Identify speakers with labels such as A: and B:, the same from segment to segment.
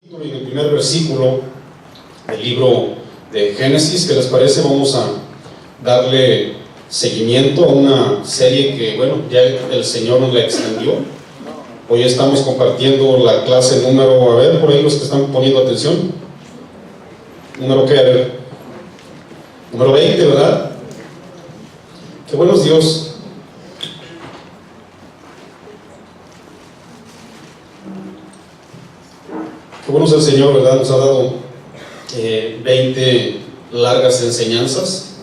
A: En el primer versículo del libro de Génesis, ¿qué les parece? Vamos a darle seguimiento a una serie que, bueno, ya el Señor nos la extendió. Hoy estamos compartiendo la clase número, a ver, por ahí los que están poniendo atención. ¿Número qué? A ver. Número 20, ¿verdad? Qué bueno es Dios. Qué bueno es el Señor, ¿verdad? Nos ha dado 20 largas enseñanzas.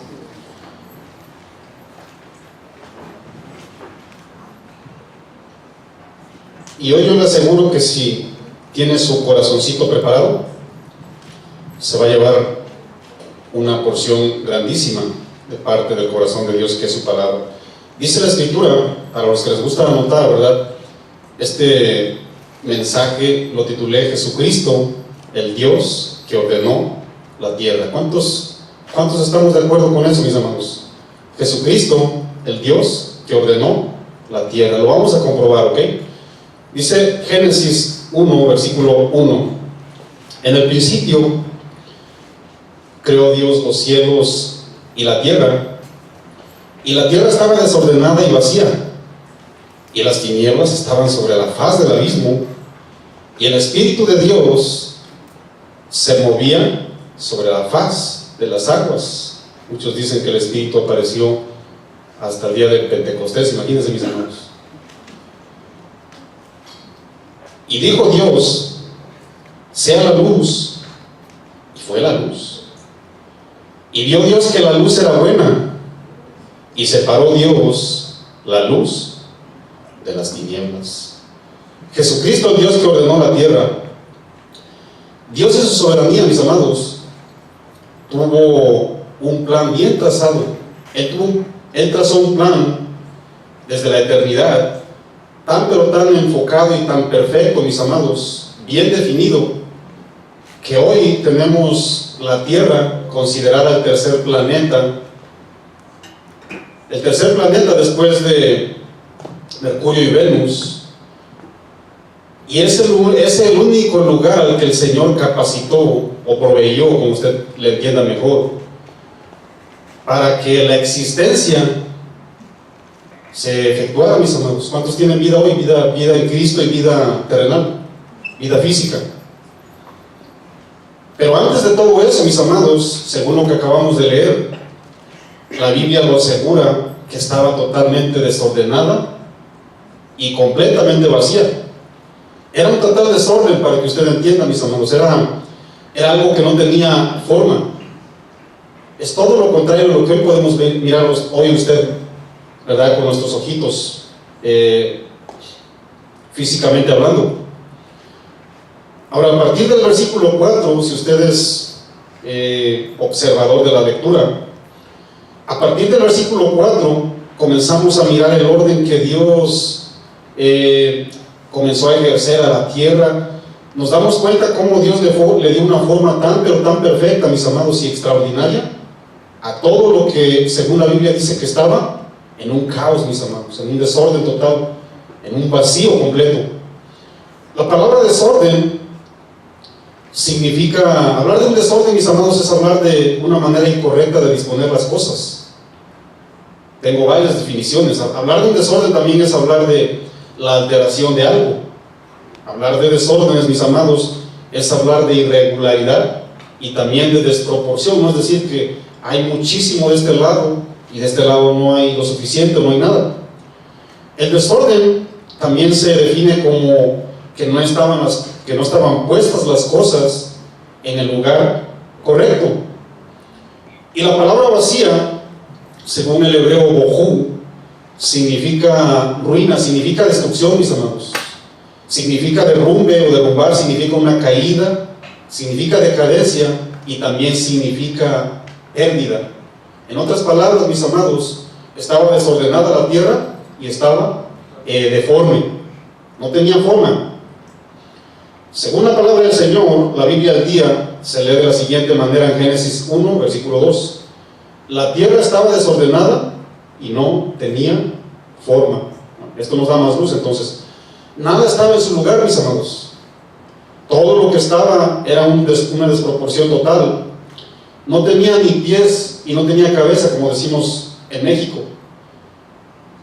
A: Y hoy yo le aseguro que si tiene su corazoncito preparado, se va a llevar una porción grandísima de parte del corazón de Dios, que es su palabra. Dice la Escritura, para los que les gusta anotar, ¿verdad? Este mensaje lo titulé Jesucristo, el Dios que ordenó la tierra. ¿Cuántos estamos de acuerdo con eso, mis amados? Jesucristo, el Dios que ordenó la tierra. Lo vamos a comprobar, ¿ok? Dice Génesis 1, versículo 1. En el principio creó Dios los cielos y la tierra estaba desordenada y vacía, y las tinieblas estaban sobre la faz del abismo, y el Espíritu de Dios se movía sobre la faz de las aguas. Muchos dicen que el Espíritu apareció hasta el día de Pentecostés, imagínense, mis hermanos. Y dijo Dios: sea la luz, y fue la luz. Y vio Dios que la luz era buena, y separó Dios la luz de las tinieblas. Jesucristo, el Dios que ordenó la tierra. Dios en su soberanía, mis amados, tuvo un plan bien trazado. Él trazó un plan desde la eternidad, pero tan enfocado y tan perfecto, mis amados, bien definido, que hoy tenemos la tierra considerada el tercer planeta. El tercer planeta después de Mercurio y Venus. Y es el único lugar al que el Señor capacitó o proveyó, como usted le entienda mejor, para que la existencia se efectuara, mis amados. ¿Cuántos tienen vida hoy? Vida en Cristo y vida terrenal, vida física. Pero antes de todo eso, mis amados, según lo que acabamos de leer, la Biblia lo asegura que estaba totalmente desordenada y completamente vacía. Era un total desorden, para que usted entienda, mis amados. Era algo que no tenía forma. Es todo lo contrario a lo que hoy podemos mirar hoy usted, ¿verdad? Con nuestros ojitos, físicamente hablando. Ahora, a partir del versículo 4, si usted es observador de la lectura, a partir del versículo 4 comenzamos a mirar el orden que Dios comenzó a ejercer a la tierra. Nos damos cuenta cómo Dios le dio una forma pero tan perfecta, mis amados, y extraordinaria a todo lo que, según la Biblia, dice que estaba en un caos, mis amados, en un desorden total, en un vacío completo. La palabra desorden significa, hablar de un desorden, mis amados, es hablar de una manera incorrecta de disponer las cosas. Tengo varias definiciones. Hablar de un desorden también es hablar de la alteración de algo. Hablar de desórdenes, mis amados, es hablar de irregularidad y también de desproporción. No es decir que hay muchísimo de este lado y de este lado no hay lo suficiente, no hay nada. El desorden también se define como que no estaban puestas las cosas en el lugar correcto. Y la palabra vacía, según el hebreo bohu, significa ruina, significa destrucción, mis amados. Significa derrumbe o derrumbar, significa una caída, significa decadencia y también significa pérdida. En otras palabras, mis amados, estaba desordenada la tierra y estaba deforme, no tenía forma. Según la palabra del Señor, la Biblia al día se lee de la siguiente manera en Génesis 1, versículo 2. La tierra estaba desordenada y no tenía forma. Esto nos da más luz, entonces. Nada estaba en su lugar, mis amados. todo lo que estaba era una desproporción total. No tenía ni pies y no tenía cabeza, como decimos en México.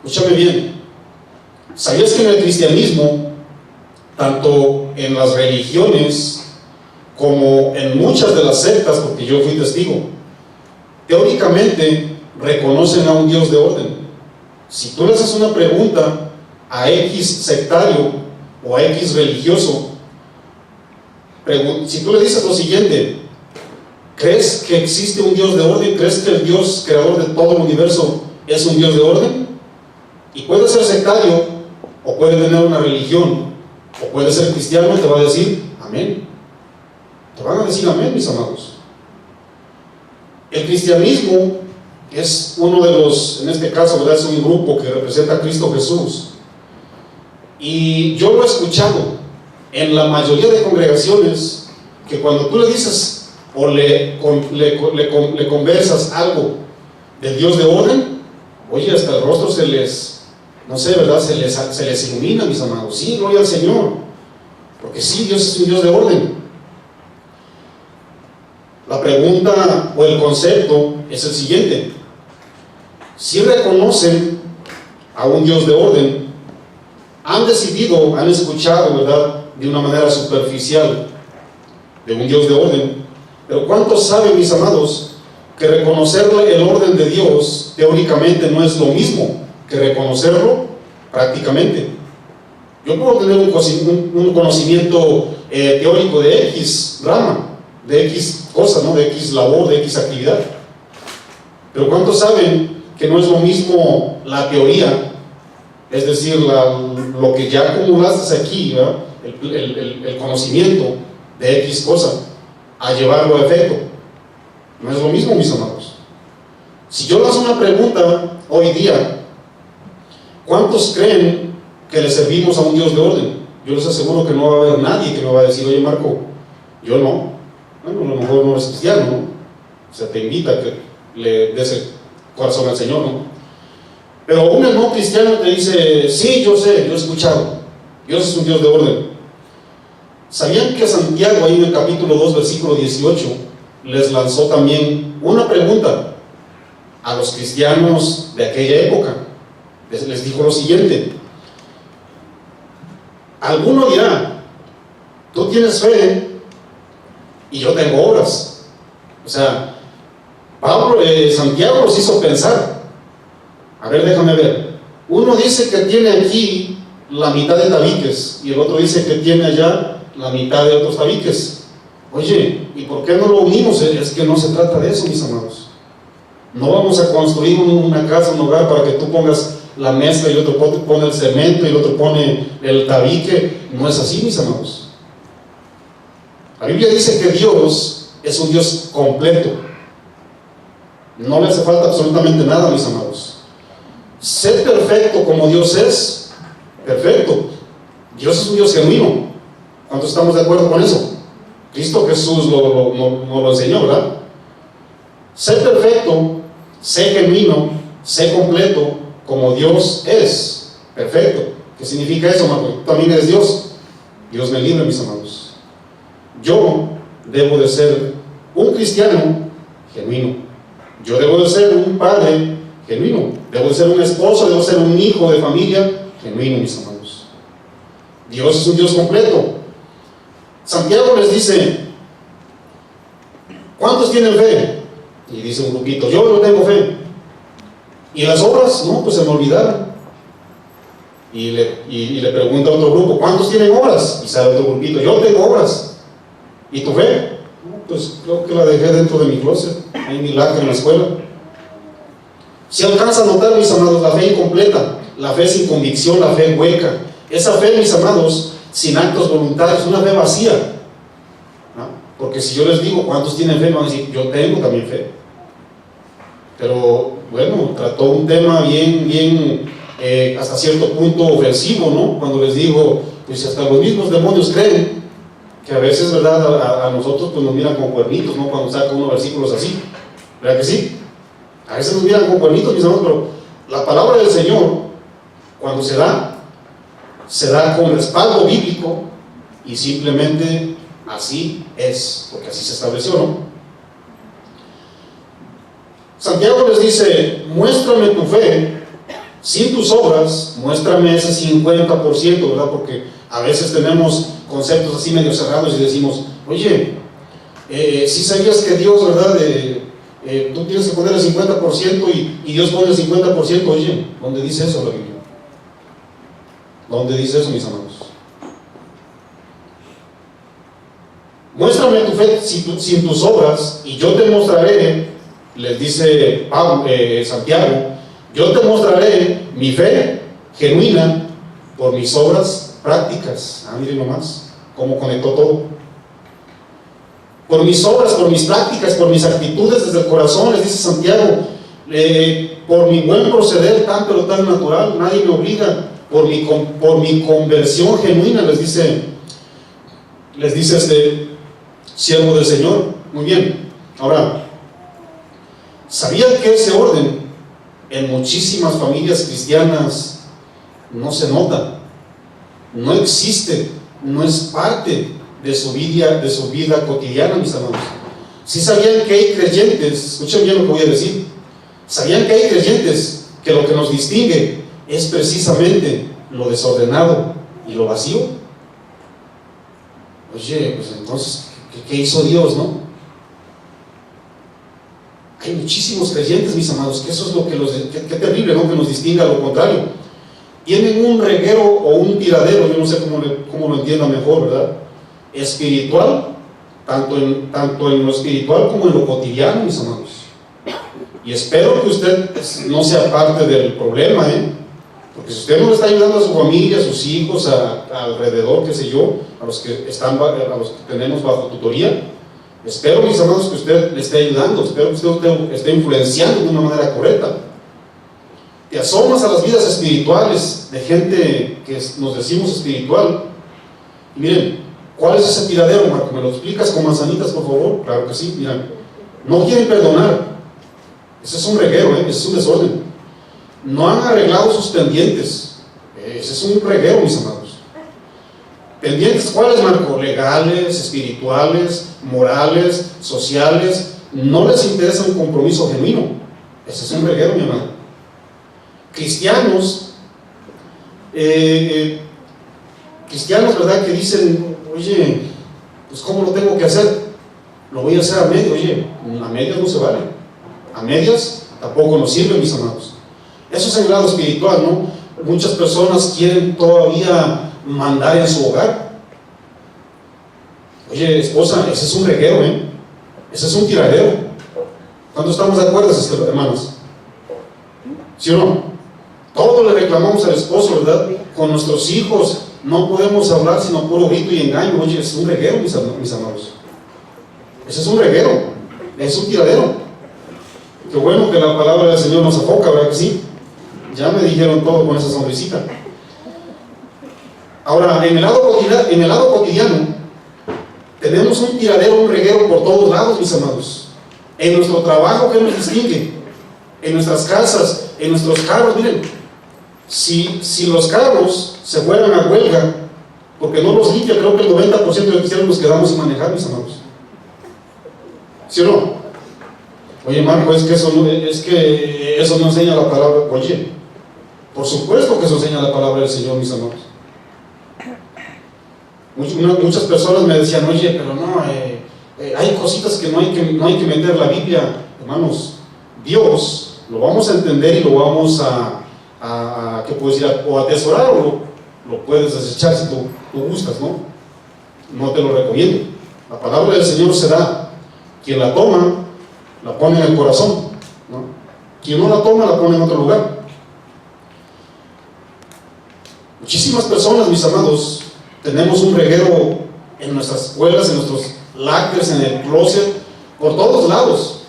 A: Escúchame bien. ¿Sabías que en el cristianismo, tanto en las religiones como en muchas de las sectas, porque yo fui testigo, teóricamente reconocen a un Dios de orden? Si tú le haces una pregunta a X sectario o a X religioso, si tú le dices lo siguiente: ¿crees que existe un Dios de orden? ¿Crees que el Dios creador de todo el universo es un Dios de orden? Y puede ser sectario, o puede tener una religión, o puede ser cristiano, y te va a decir amén. Te van a decir amén, mis amados. El cristianismo es uno de los, en este caso, ¿verdad?, es un grupo que representa a Cristo Jesús. Y yo lo he escuchado en la mayoría de congregaciones, que cuando tú le dices o le conversas algo del Dios de orden, oye, hasta el rostro se les, no sé, ¿verdad?, se les ilumina, mis amados. Sí, gloria al Señor, porque sí, Dios es un Dios de orden. La pregunta o el concepto es el siguiente: si reconocen a un Dios de orden, han decidido, han escuchado, ¿verdad?, de una manera superficial de un Dios de orden, pero ¿cuántos saben, mis amados, que reconocer el orden de Dios teóricamente no es lo mismo que reconocerlo prácticamente? Yo puedo tener un conocimiento teórico de X rama, de X cosa, ¿no?, de X labor, de X actividad, pero ¿cuántos saben que no es lo mismo la teoría, es decir, lo que ya acumulaste aquí, ¿verdad?, el conocimiento de X cosa, a llevarlo a efecto? No es lo mismo, mis amados. Si yo les hago una pregunta hoy día: ¿cuántos creen que le servimos a un Dios de orden? Yo les aseguro que no va a haber nadie que me va a decir: oye, Marco, yo no. Bueno, a lo mejor no eres cristiano, ¿no? O sea, te invita a que le des el corazón al Señor, ¿no? Pero un no cristiano te dice: sí, yo sé, yo he escuchado, Dios es un Dios de orden. ¿Sabían que Santiago, ahí en el capítulo 2, versículo 18, les lanzó también una pregunta a los cristianos de aquella época? Les dijo lo siguiente: alguno dirá, tú tienes fe y yo tengo obras. O sea, Santiago los hizo pensar. A ver, déjame ver. Uno dice que tiene aquí la mitad de tabiques y el otro dice que tiene allá la mitad de otros tabiques. Oye, ¿y por qué no lo unimos? Es que no se trata de eso, mis amados. No vamos a construir una casa, un hogar para que tú pongas la mezcla y el otro pone el cemento y el otro pone el tabique. No es así, mis amados. La Biblia dice que Dios es un Dios completo. No le hace falta absolutamente nada, mis amados. Ser perfecto como Dios es perfecto. Dios es un Dios genuino. ¿Cuántos estamos de acuerdo con eso? Cristo Jesús nos lo enseñó, ¿verdad? Sé perfecto, sé genuino, sé completo como Dios es perfecto. ¿Qué significa eso, Marco? Tú también eres Dios. Dios me libre, mis amados. Yo debo de ser un cristiano genuino. Yo debo de ser un padre genuino. Debo de ser un esposo, debo ser un hijo de familia genuino, mis amados. Dios es un Dios completo. Santiago les dice: ¿cuántos tienen fe? Y dice un grupito: yo no tengo fe. ¿Y las obras? No, pues se me olvidaron. Y le pregunta a otro grupo: ¿cuántos tienen obras? Y sale otro grupito: yo tengo obras. ¿Y tu fe? No, pues creo que la dejé dentro de mi closet, hay mi lacra en la escuela. Si alcanza a notar, mis amados, la fe incompleta, la fe sin convicción, la fe hueca, esa fe, mis amados, sin actos voluntarios, una fe vacía, ¿no? Porque si yo les digo ¿cuántos tienen fe?, van a decir: yo tengo también fe. Pero bueno, trató un tema bien hasta cierto punto ofensivo, ¿no? Cuando les digo, pues hasta los mismos demonios creen, que a veces, ¿verdad?, a nosotros pues nos miran como cuernitos, ¿no? Cuando sacan unos versículos así, ¿verdad que sí? A veces nos miran como cuernitos, mis hermanos, pero la palabra del Señor, cuando se da con respaldo bíblico y simplemente así es, porque así se estableció, ¿no? Santiago les dice, muéstrame tu fe sin tus obras, muéstrame ese 50%, ¿verdad? Porque a veces tenemos conceptos así medio cerrados y decimos, oye, si sabías que Dios, ¿verdad? Tú tienes que poner el 50% y Dios pone el 50%, oye, ¿dónde dice eso la Biblia? ¿Dónde dice eso, mis amados? Muéstrame tu fe sin tus obras y yo te mostraré, les dice Santiago, yo te mostraré mi fe genuina por mis obras prácticas. Miren nomás cómo conectó todo. Por mis obras, por mis prácticas, por mis actitudes desde el corazón, les dice Santiago, por mi buen proceder tan pero tan natural, nadie me obliga, por mi conversión genuina, les dice este siervo del Señor. Muy bien. Ahora, ¿sabían que ese orden en muchísimas familias cristianas no se nota, no existe, no es parte de su vida cotidiana, mis amados? ¿Sí sabían que hay creyentes, escuchen bien lo que voy a decir, sabían que hay creyentes que lo que nos distingue es precisamente lo desordenado y lo vacío? Oye, pues entonces, ¿qué hizo Dios, no? Hay muchísimos creyentes, mis amados, que eso es lo que qué terrible, ¿no? Que nos distinga a lo contrario. Tienen un reguero o un tiradero, yo no sé cómo lo entienda mejor, ¿verdad? Espiritual, tanto en lo espiritual como en lo cotidiano, mis amados. Y espero que usted no sea parte del problema, porque si usted no le está ayudando a su familia, a sus hijos, alrededor, qué sé yo, a los que tenemos bajo tutoría, espero, mis amados, que usted le esté ayudando, espero que usted esté influenciando de una manera correcta. Te asomas a las vidas espirituales de gente que nos decimos espiritual, y miren, ¿cuál es ese tiradero, Marco? ¿Me lo explicas con manzanitas, por favor? Claro que sí. Mira, no quieren perdonar. Ese es un reguero, ese es un desorden. No han arreglado sus pendientes. Ese es un reguero, mis amados. ¿Pendientes cuáles, Marco? Legales, espirituales, morales, sociales. No les interesa un compromiso genuino. Ese es un reguero, mi amado. Cristianos, ¿verdad? Que dicen, oye, pues ¿cómo lo tengo que hacer? Lo voy a hacer a medias. Oye, a medias no se vale. A medias tampoco nos sirve, mis amados. Eso es en el lado espiritual, ¿no? Muchas personas quieren todavía mandar en su hogar. Oye, esposa, ese es un reguero, ese es un tiradero. ¿Cuándo estamos de acuerdo, hermanos? ¿Sí o no? Todo le reclamamos al esposo, ¿verdad? Con nuestros hijos no podemos hablar sino puro grito y engaño. Oye, es un reguero, mis amados. Ese es un reguero, es un tiradero. Qué bueno que la palabra del Señor nos afoca, ¿verdad que sí? Ya me dijeron todo con esa sonrisita. Ahora, en el lado cotidiano, tenemos un tiradero, un reguero por todos lados, mis amados. En nuestro trabajo, ¿qué nos distingue? En nuestras casas, en nuestros carros. Miren, si los carros se fueran a huelga porque no los limpia, creo que el 90% de cristianos nos quedamos sin manejar, mis amados. ¿Sí o no? Oye, Marco, es que eso no enseña la palabra. Oye, por supuesto que eso enseña la palabra del Señor, mis amados. Muchas personas me decían, oye, pero no, hay cositas que no hay que meter la Biblia. Hermanos, Dios lo vamos a entender y lo vamos ¿qué puedo decir? O atesorar o lo puedes desechar si tú gustas, ¿no? No te lo recomiendo. La palabra del Señor se da. Quien la toma, la pone en el corazón, ¿no? Quien no la toma, la pone en otro lugar. Muchísimas personas, mis amados, tenemos un reguero en nuestras escuelas, en nuestros lockers, en el closet, por todos lados.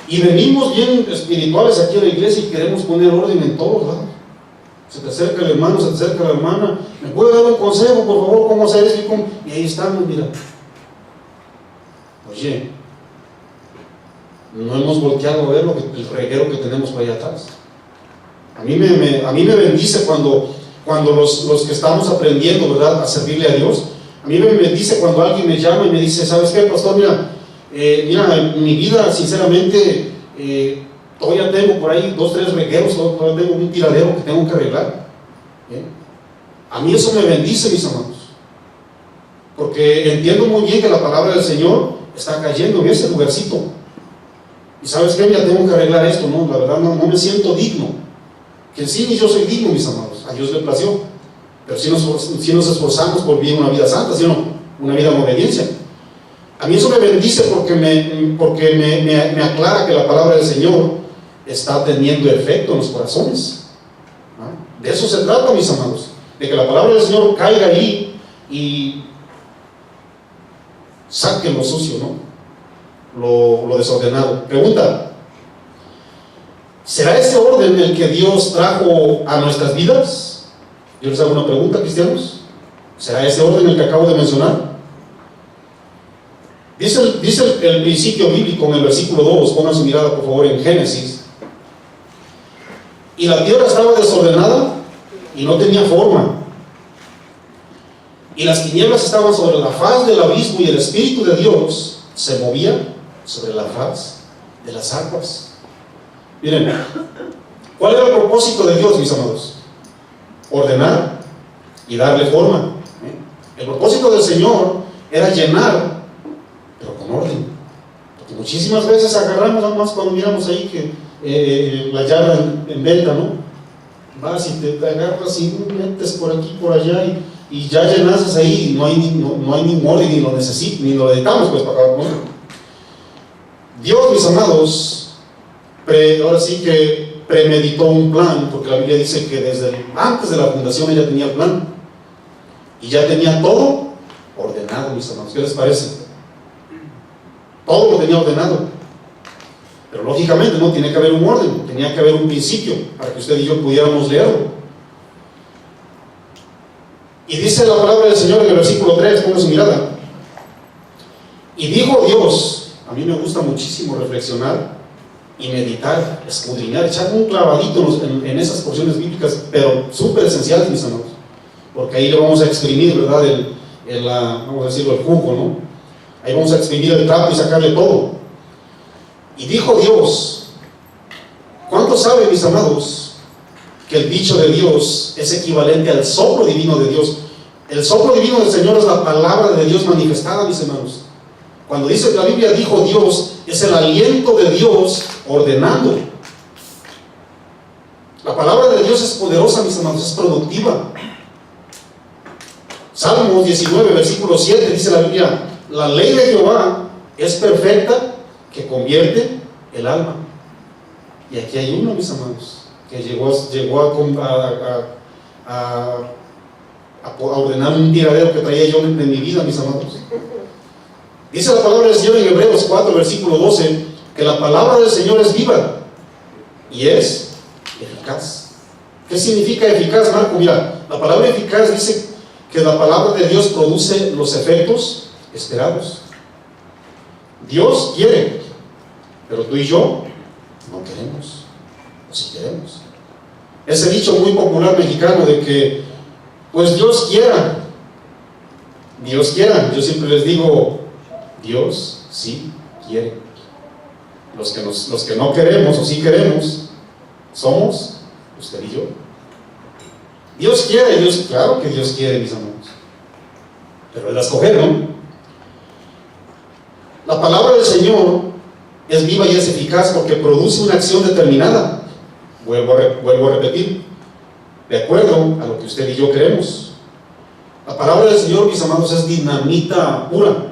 A: Y venimos bien espirituales aquí a la iglesia y queremos poner orden en todos lados. Se te acerca el hermano, se te acerca la hermana, ¿me puede dar un consejo, por favor, cómo hacer eso? Y ahí estamos, mira. Oye, no hemos volteado a ver el reguero que tenemos por allá atrás. A mí me bendice cuando los que estamos aprendiendo, ¿verdad?, a servirle a Dios, A mí me dice cuando alguien me llama y me dice, ¿sabes qué, pastor? Mira, mi vida, sinceramente, todavía tengo por ahí 2, 3 regueros, todavía tengo un tiradero que tengo que arreglar. A mí eso me bendice, mis amados, porque entiendo muy bien que la palabra del Señor está cayendo en ese lugarcito. Y ¿sabes qué? Ya tengo que arreglar esto, ¿no? La verdad no me siento digno. Que en sí ni yo soy digno, mis amados, a Dios le plació. Pero si nos esforzamos por vivir una vida santa, ¿sí o no? Una vida en obediencia. A mí eso me bendice porque me aclara que la palabra del Señor está teniendo efecto en los corazones. ¿No? De eso se trata, mis amados, de que la palabra del Señor caiga ahí y saque lo sucio, ¿no? Lo desordenado. Pregunta: ¿será ese orden el que Dios trajo a nuestras vidas? Yo les hago una pregunta, cristianos. ¿Será ese orden el que acabo de mencionar? Dice el principio bíblico en el versículo 2, pongan su mirada por favor en Génesis. Y la tierra estaba desordenada y no tenía forma. Y las tinieblas estaban sobre la faz del abismo, y el Espíritu de Dios se movía sobre la faz de las aguas. Miren, ¿cuál era el propósito de Dios, mis amados? Ordenar y darle forma. El propósito del Señor era llenar, pero con orden. Porque muchísimas veces agarramos, nada más cuando miramos ahí que la yarda en venta, ¿no? Vas y te agarras y metes por aquí, por allá, y ya llenas ahí, y no hay ni orden, ni lo necesitamos, ni lo dedicamos pues para acá, ¿no? Dios, mis amados, ahora sí que premeditó un plan, porque la Biblia dice que desde antes de la fundación ella tenía el plan y ya tenía todo ordenado, mis amados. ¿Qué les parece? Todo lo tenía ordenado, pero lógicamente no tiene que haber un orden, tenía que haber un principio para que usted y yo pudiéramos leerlo. Y dice la palabra del Señor en el versículo 3, ponga su mirada: y dijo Dios. A mí me gusta muchísimo reflexionar y meditar, escudriñar, echar un clavadito en esas porciones bíblicas, pero súper esenciales, mis amados, porque ahí le vamos a exprimir, ¿verdad? Vamos a decirlo, el jugo, ¿no? Ahí vamos a exprimir el trapo y sacarle todo. Y dijo Dios. ¿Cuántos saben, mis amados, que el dicho de Dios es equivalente al soplo divino de Dios? El soplo divino del Señor es la palabra de Dios manifestada, mis hermanos. Cuando dice que la Biblia dijo Dios, es el aliento de Dios ordenando. La palabra de Dios es poderosa, mis hermanos, es productiva. Salmos 19, versículo 7, dice la Biblia: la ley de Jehová es perfecta, que convierte el alma. Y aquí hay uno, mis amados, que llegó a ordenar un tiradero que traía yo en mi vida, mis amados. Dice la palabra del Señor en Hebreos 4, versículo 12, que la palabra del Señor es viva y es eficaz. ¿Qué significa eficaz, Marco? Mira, la palabra eficaz dice que la palabra de Dios produce los efectos esperados. Dios quiere, pero tú y yo no queremos, o si queremos. Ese dicho muy popular mexicano de que, pues Dios quiera, yo siempre les digo, Dios sí quiere. Los que no queremos o sí queremos somos usted y yo. Dios quiere, claro que Dios quiere, mis amigos, pero es la escoger, ¿no? La palabra del Señor es viva y es eficaz porque produce una acción determinada. Vuelvo a repetir, de acuerdo a lo que usted y yo queremos. La palabra del Señor, mis amados, es dinamita pura.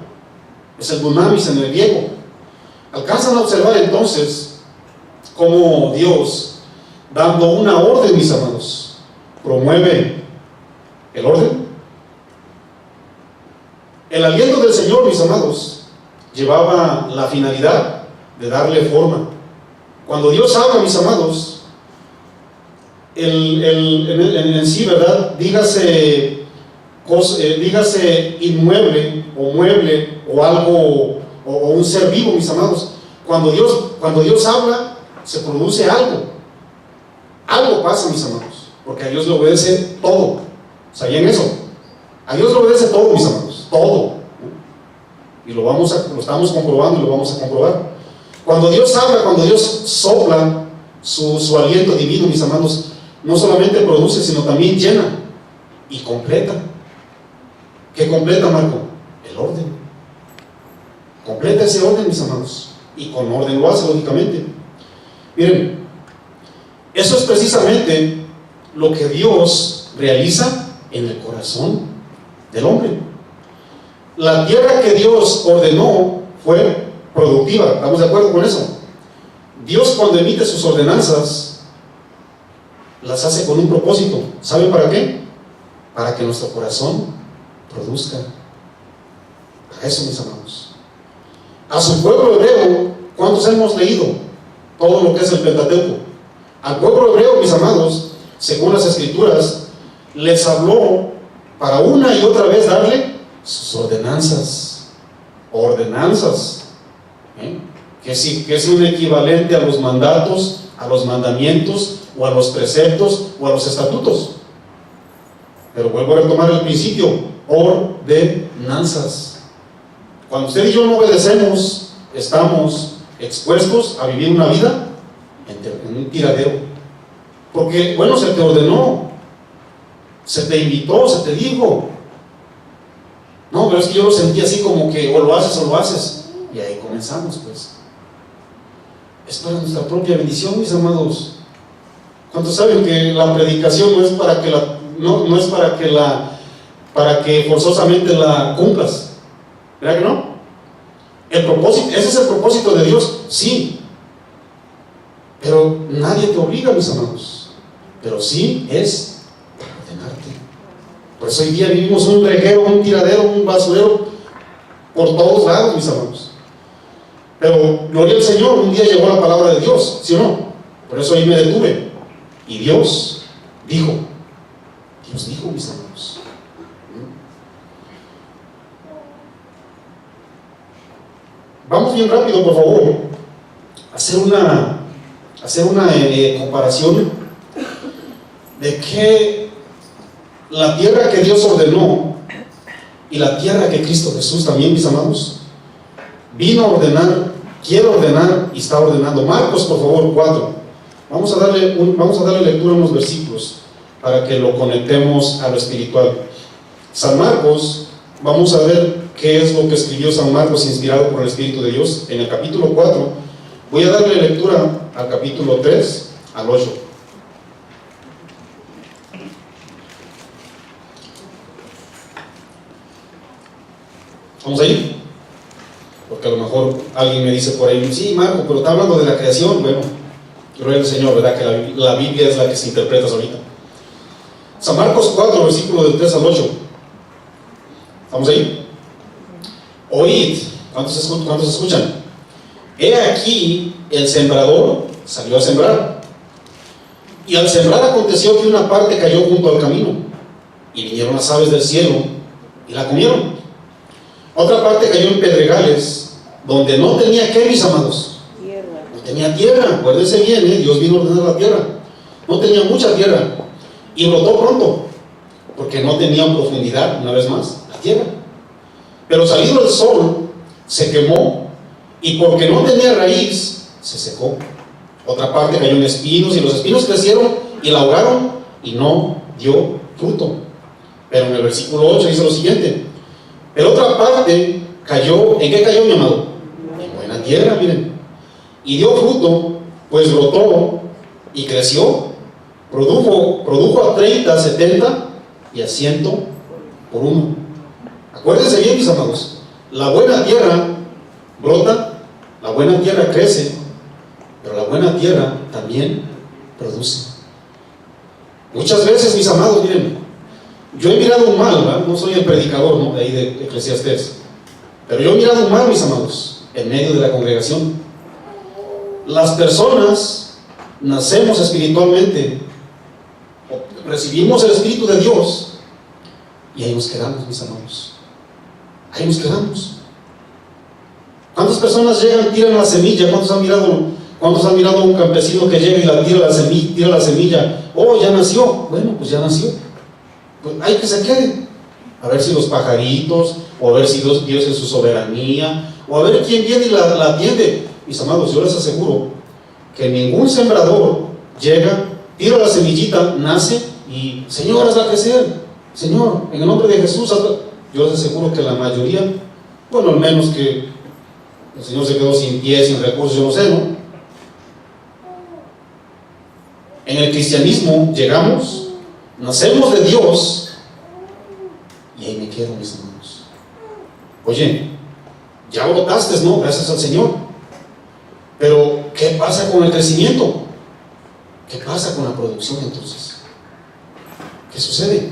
A: Es el dunamis en el griego. Alcanzan a observar entonces cómo Dios, dando una orden, mis amados, promueve el orden. El aliento del Señor, mis amados, llevaba la finalidad de darle forma. Cuando Dios habla, mis amados, en sí, ¿verdad? Dígase inmueble o mueble o algo o un ser vivo, mis amados. Cuando Dios habla, se produce algo pasa, mis amados, porque a Dios le obedece todo. ¿Sabían eso? A Dios le obedece todo, mis amados. todo. Y lo estamos comprobando y lo vamos a comprobar. Cuando Dios habla, cuando Dios sopla su aliento divino, mis amados, no solamente produce, sino también llena y completa. ¿Qué completa, Marco? El orden. Completa ese orden, mis amados. Y con orden lo hace, lógicamente. Miren, eso es precisamente lo que Dios realiza en el corazón del hombre. La tierra que Dios ordenó fue productiva. ¿Estamos de acuerdo con eso? Dios, cuando emite sus ordenanzas, las hace con un propósito. ¿Sabe para qué? Para que nuestro corazón produzca. A eso, mis amados. A su pueblo hebreo, ¿cuántos hemos leído todo lo que es el Pentateuco? Al pueblo hebreo, mis amados, según las Escrituras, les habló para una y otra vez darle sus ordenanzas. Ordenanzas. Que es un equivalente a los mandatos, a los mandamientos, o a los preceptos, o a los estatutos. Pero vuelvo a retomar el principio: ordenanzas. Cuando usted y yo no obedecemos, estamos expuestos a vivir una vida en un tiradero. Porque, bueno, se te ordenó, se te invitó, se te dijo. No, pero es que yo lo sentí así como que o lo haces o lo haces. Y ahí comenzamos, pues. Es para nuestra propia bendición, mis amados. ¿Cuántos saben que la predicación no es para que no es para que forzosamente la cumplas? ¿Verdad que no? El propósito, ese es el propósito de Dios, sí. Pero nadie te obliga, mis amados. Pero sí es para ordenarte. Por eso hoy día vivimos un reguero, un tiradero, un basurero por todos lados, mis amados. Pero gloria al Señor, un día llegó la palabra de Dios, ¿sí o no? Por eso ahí me detuve. Y Dios dijo, mis amados. Vamos bien rápido, por favor, a hacer una comparación de que la tierra que Dios ordenó y la tierra que Cristo Jesús también, mis amados, vino a ordenar, quiere ordenar y está ordenando. Marcos, por favor, 4. Vamos a darle lectura a unos versículos para que lo conectemos a lo espiritual. San Marcos, vamos a ver qué es lo que escribió San Marcos inspirado por el Espíritu de Dios en el capítulo 4. Voy a darle lectura al capítulo 3 al 8. ¿Vamos ahí? Porque a lo mejor alguien me dice por ahí, sí, Marco, pero está hablando de la creación. Bueno, gloria al Señor, ¿verdad? Que la Biblia es la que se interpreta ahorita. San Marcos 4, versículo del 3 al 8. ¿Estamos ahí? Oíd. ¿Cuántos escuchan? He aquí, el sembrador salió a sembrar. Y al sembrar aconteció que una parte cayó junto al camino, y vinieron las aves del cielo y la comieron. Otra parte cayó en pedregales, donde no tenía, ¿qué, mis amados? Tierra. No tenía tierra. Acuérdense bien, Dios vino a ordenar la tierra. No tenía mucha tierra. Y brotó pronto, porque no tenía profundidad, una vez más, la tierra. Pero salido el sol, se quemó, y porque no tenía raíz, se secó. Otra parte cayó en espinos, y los espinos crecieron y la ahogaron, y no dio fruto. Pero en el versículo 8 dice lo siguiente: pero otra parte cayó, ¿en qué cayó, mi amado? En buena tierra, miren. Y dio fruto, pues brotó y creció. Produjo a 30, 70 y a 100 por uno. Acuérdense bien, mis amados. La buena tierra brota, la buena tierra crece, pero la buena tierra también produce. Muchas veces, mis amados, miren, yo he mirado un mal, ¿verdad? No soy el predicador, ¿no?, de ahí de Eclesiastés, pero yo he mirado un mal, mis amados, en medio de la congregación. Las personas nacemos espiritualmente, recibimos el Espíritu de Dios y ahí nos quedamos, mis amados. Ahí nos quedamos. ¿Cuántas personas llegan, tiran la semilla? ¿Cuántos han mirado a un campesino que llega y tira la semilla? Oh, ya nació. Bueno, pues ya nació. Pues hay que se quede. A ver si los pajaritos o a ver si Dios en su soberanía, o a ver quién viene y la atiende. Mis amados, yo les aseguro que ningún sembrador llega, tira la semillita, nace y Señor, hazla crecer, Señor, en el nombre de Jesús, hazla. Yo les aseguro que la mayoría, bueno, al menos que el Señor se quedó sin pies, sin recursos, yo no sé, ¿no? En el cristianismo llegamos, nacemos de Dios y ahí me quedo, mis hermanos. Oye, ya brotaste, ¿no? Gracias al Señor. Pero, ¿qué pasa con el crecimiento? ¿Qué pasa con la producción entonces? ¿Qué sucede?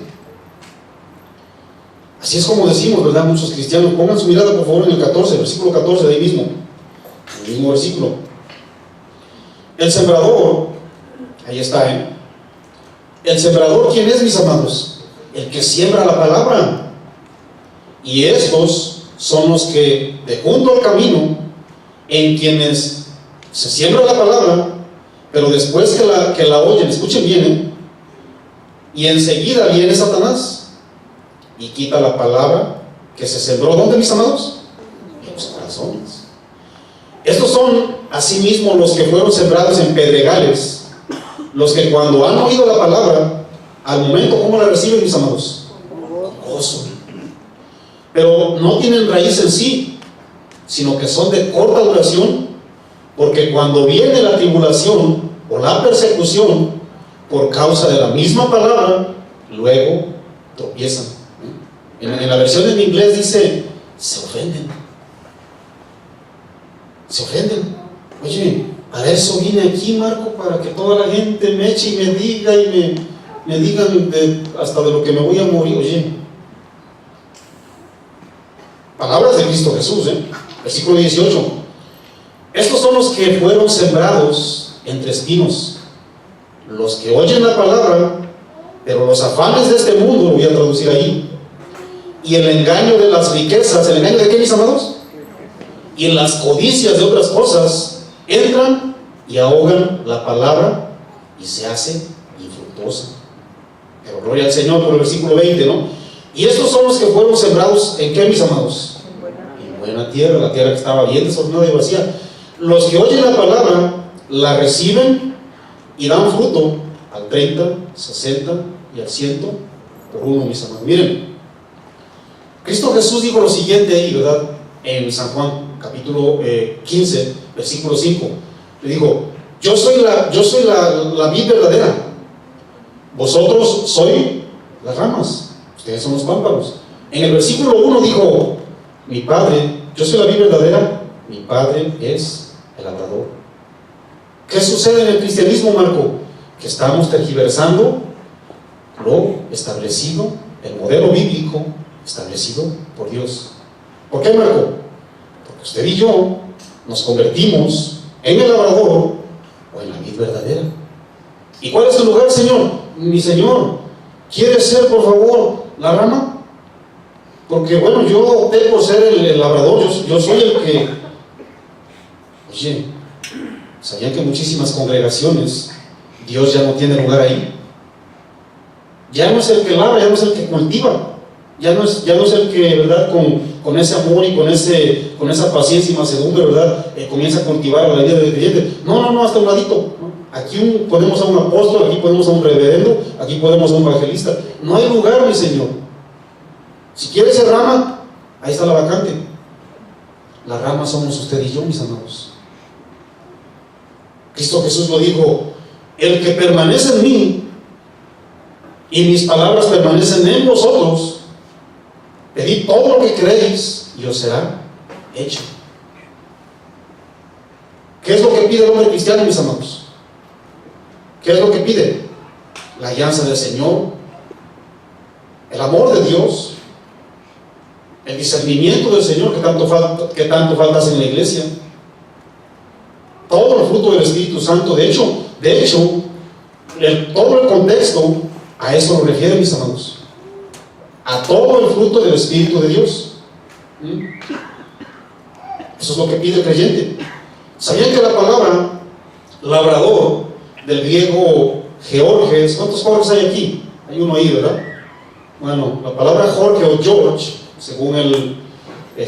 A: Así es como decimos, ¿verdad? Muchos cristianos, pongan su mirada por favor en el 14, versículo 14 de ahí mismo, el mismo versículo. El sembrador, ahí está, ¿eh? El sembrador, ¿quién es, mis amados? El que siembra la palabra. Y estos son los que, de junto al camino, en quienes se siembra la palabra, pero después que la oyen, escuchen bien, ¿eh? Y enseguida viene Satanás y quita la palabra que se sembró. ¿Dónde, mis amados? En los corazones. Estos son asimismo los que fueron sembrados en pedregales, los que cuando han oído la palabra, al momento, ¿cómo la reciben, mis amados? Con gozo. Pero no tienen raíz en sí, sino que son de corta duración, porque cuando viene la tribulación o la persecución por causa de la misma palabra, luego tropiezan. En la versión en inglés dice, se ofenden. Se ofenden. Oye, para eso vine aquí, Marco, para que toda la gente me eche y me diga y me digan hasta de lo que me voy a morir. Oye, palabras de Cristo Jesús, versículo 18. Estos son los que fueron sembrados entre espinos, los que oyen la palabra, pero los afanes de este mundo, lo voy a traducir ahí, y el engaño de las riquezas, ¿el engaño de qué, mis amados? Y en las codicias de otras cosas, entran y ahogan la palabra y se hace infructuosa. Pero gloria al Señor por el versículo 20, ¿no? Y estos son los que fueron sembrados, ¿en qué, mis amados? En buena tierra, la tierra que estaba bien desordenada y vacía. Los que oyen la palabra, la reciben y dan fruto al 30, 60 y al 100 por uno, mis amados. Miren, Cristo Jesús dijo lo siguiente ahí, ¿verdad? En San Juan, capítulo 15, versículo 5. Le dijo, yo soy la vid verdadera, vosotros sois las ramas, ustedes son los pámpanos. En el versículo 1 dijo, mi Padre, yo soy la vid verdadera, mi Padre es el labrador. ¿Qué sucede en el cristianismo, Marco? Que estamos tergiversando lo establecido, el modelo bíblico establecido por Dios. ¿Por qué, Marco? Porque usted y yo nos convertimos en el labrador o en la vid verdadera. ¿Y cuál es el lugar, Señor? Mi Señor, ¿quiere ser, por favor, la rama? Porque, bueno, yo opté por ser el labrador, yo soy el que... Oye, ¿sabían que en muchísimas congregaciones Dios ya no tiene lugar ahí? Ya no es el que labra, ya no es el que cultiva, ya no es el que, ¿verdad?, con ese amor y con esa paciencia y mansedumbre, ¿verdad?, comienza a cultivar la vida del creyente. No, hasta un ladito, ¿no? Aquí ponemos a un apóstol, aquí ponemos a un reverendo, aquí ponemos a un evangelista. No hay lugar, mi Señor. Si quiere ser rama, ahí está la vacante. La rama somos usted y yo, mis amados. Cristo Jesús lo dijo, el que permanece en mí y mis palabras permanecen en vosotros, pedid todo lo que queréis y os será hecho. ¿Qué es lo que pide el hombre cristiano, mis amados? ¿Qué es lo que pide? La alianza del Señor, el amor de Dios, el discernimiento del Señor que tanto falta hace en la iglesia, todo el fruto del Espíritu Santo. De hecho, todo el contexto a eso lo refiere, mis amados, a todo el fruto del Espíritu de Dios. Eso es lo que pide el creyente. ¿Sabían que la palabra labrador, del griego Georges, ¿cuántos Jorges hay aquí? Hay uno ahí, ¿verdad? Bueno, la palabra Jorge o George según el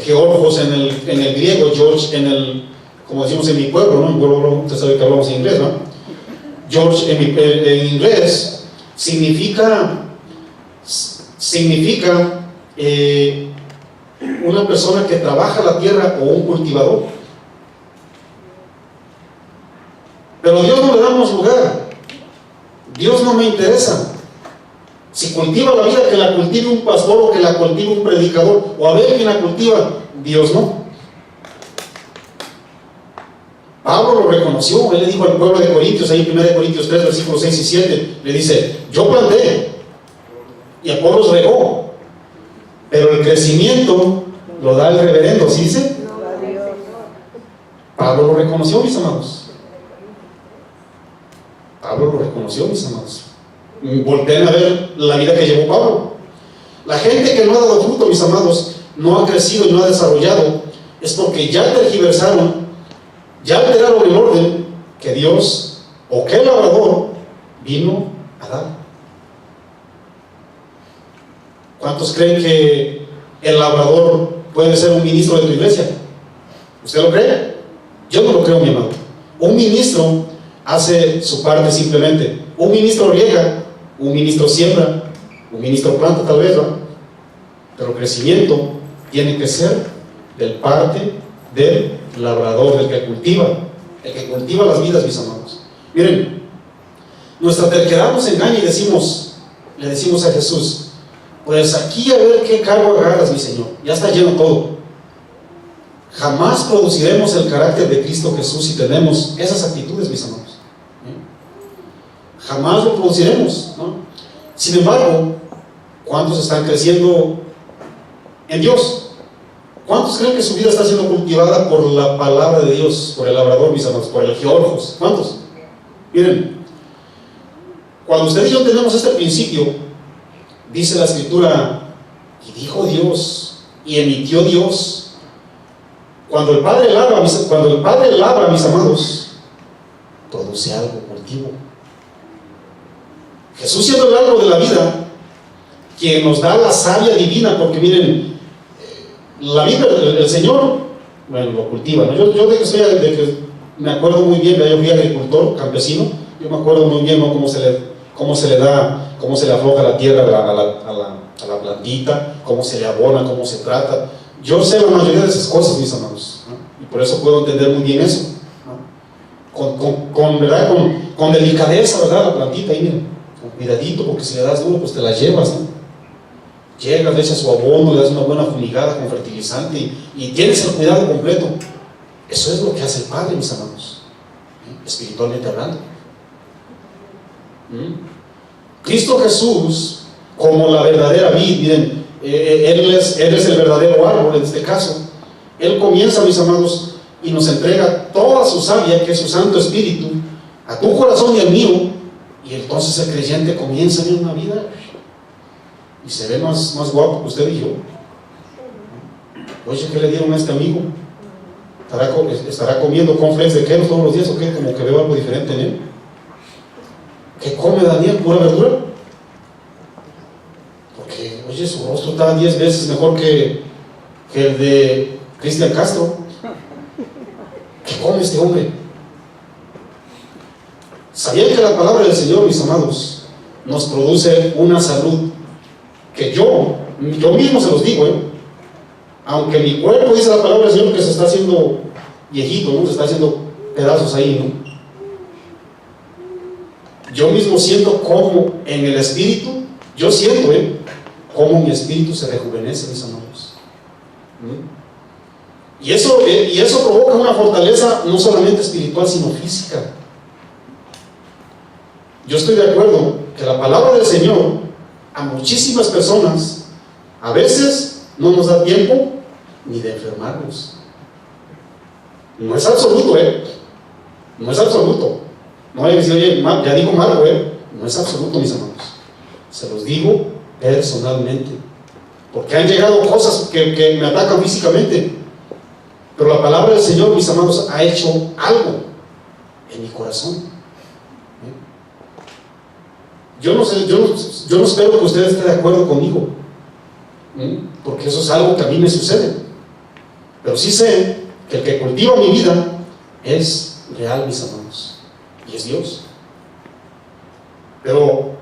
A: Georgos en el griego, George como decimos en mi pueblo, ¿no? En mi pueblo, usted sabe que hablamos inglés, ¿no? George en inglés significa una persona que trabaja la tierra o un cultivador. Pero a Dios no le damos lugar. Dios no me interesa. Si cultiva la vida, que la cultive un pastor o que la cultive un predicador, o a ver quién la cultiva. Dios no. Pablo lo reconoció. Él le dijo al pueblo de Corintios, ahí en 1 Corintios 3, versículos 6 y 7, le dice: yo planté y Apolos regó, pero el crecimiento lo da el reverendo. ¿Sí dice? Pablo lo reconoció, mis amados. Pablo lo reconoció, mis amados. Volteen a ver la vida que llevó Pablo. La gente que no ha dado fruto, mis amados, no ha crecido y no ha desarrollado, es porque ya tergiversaron, ya alteraron el orden que Dios o que el labrador vino a dar. ¿Cuántos creen que el labrador puede ser un ministro de tu iglesia? ¿Usted lo cree? Yo no lo creo, mi amado. Un ministro hace su parte simplemente. Un ministro riega, un ministro siembra, un ministro planta tal vez, ¿no? Pero crecimiento tiene que ser del parte del labrador, del que cultiva las vidas, mis amados. Miren, nuestra terquedad nos engaña y le decimos a Jesús: pues aquí a ver qué cargo agarras, mi Señor, ya está lleno todo. Jamás produciremos el carácter de Cristo Jesús si tenemos esas actitudes, mis amados. Jamás lo produciremos, ¿no? Sin embargo, ¿cuántos están creciendo en Dios? ¿Cuántos creen que su vida está siendo cultivada por la palabra de Dios, por el labrador, mis amados, por el Georgos? ¿Cuántos? Miren, cuando usted y yo tenemos este principio, dice la Escritura: y dijo Dios, y emitió Dios. Cuando el Padre labra, mis amados, produce algo, cultivo. Jesús, siendo el árbol de la vida, quien nos da la savia divina, porque miren, la vida del Señor, bueno, lo cultiva, ¿no? Yo de que me acuerdo muy bien, yo fui agricultor, campesino, yo me acuerdo muy bien, ¿no? cómo se le afloja la tierra a la plantita, cómo se le abona, cómo se trata. Yo sé la mayoría de esas cosas, mis amados, ¿no? Y por eso puedo entender muy bien eso, ¿no? ¿Verdad? Con delicadeza, ¿verdad? La plantita ahí, miren, con cuidadito, porque si le das duro, pues te la llevas, ¿no? Llegas, le echas su abono, le das una buena fumigada con fertilizante y tienes el cuidado completo. Eso es lo que hace el Padre, mis amados, espiritualmente hablando. Cristo Jesús, como la verdadera vid, miren, Él es el verdadero árbol en este caso. Él comienza, mis amados, y nos entrega toda su savia, que es su Santo Espíritu, a tu corazón y al mío, y entonces el creyente comienza a vivir una vida y se ve más guapo que usted y yo. Oye, ¿qué le dieron a este amigo? ¿Estará comiendo cornflakes de queso todos los días o qué? Como que veo algo diferente en él. ¿Qué come Daniel? ¿Pura verdura? Porque, oye, su rostro está 10 veces mejor que el de Cristian Castro. ¿Qué come este hombre? ¿Sabían que la palabra del Señor, mis amados, nos produce una salud que yo mismo se los digo, aunque mi cuerpo, dice la palabra del Señor, que se está haciendo viejito, ¿no? Se está haciendo pedazos ahí, ¿no? Yo mismo siento como en el espíritu, yo siento, cómo mi espíritu se rejuvenece, mis amados. Y eso provoca una fortaleza no solamente espiritual, sino física. Yo estoy de acuerdo que la palabra del Señor a muchísimas personas a veces no nos da tiempo ni de enfermarnos. No es absoluto, no es absoluto. No hay que decir, oye, ya dijo Marco, no es absoluto, mis amados. Se los digo personalmente, porque han llegado cosas que me atacan físicamente, pero la palabra del Señor, mis amados, ha hecho algo en mi corazón. Yo no espero que usted esté de acuerdo conmigo, Porque eso es algo que a mí me sucede. Pero sí sé que el que cultiva mi vida es real, mis hermanos, y es Dios. Pero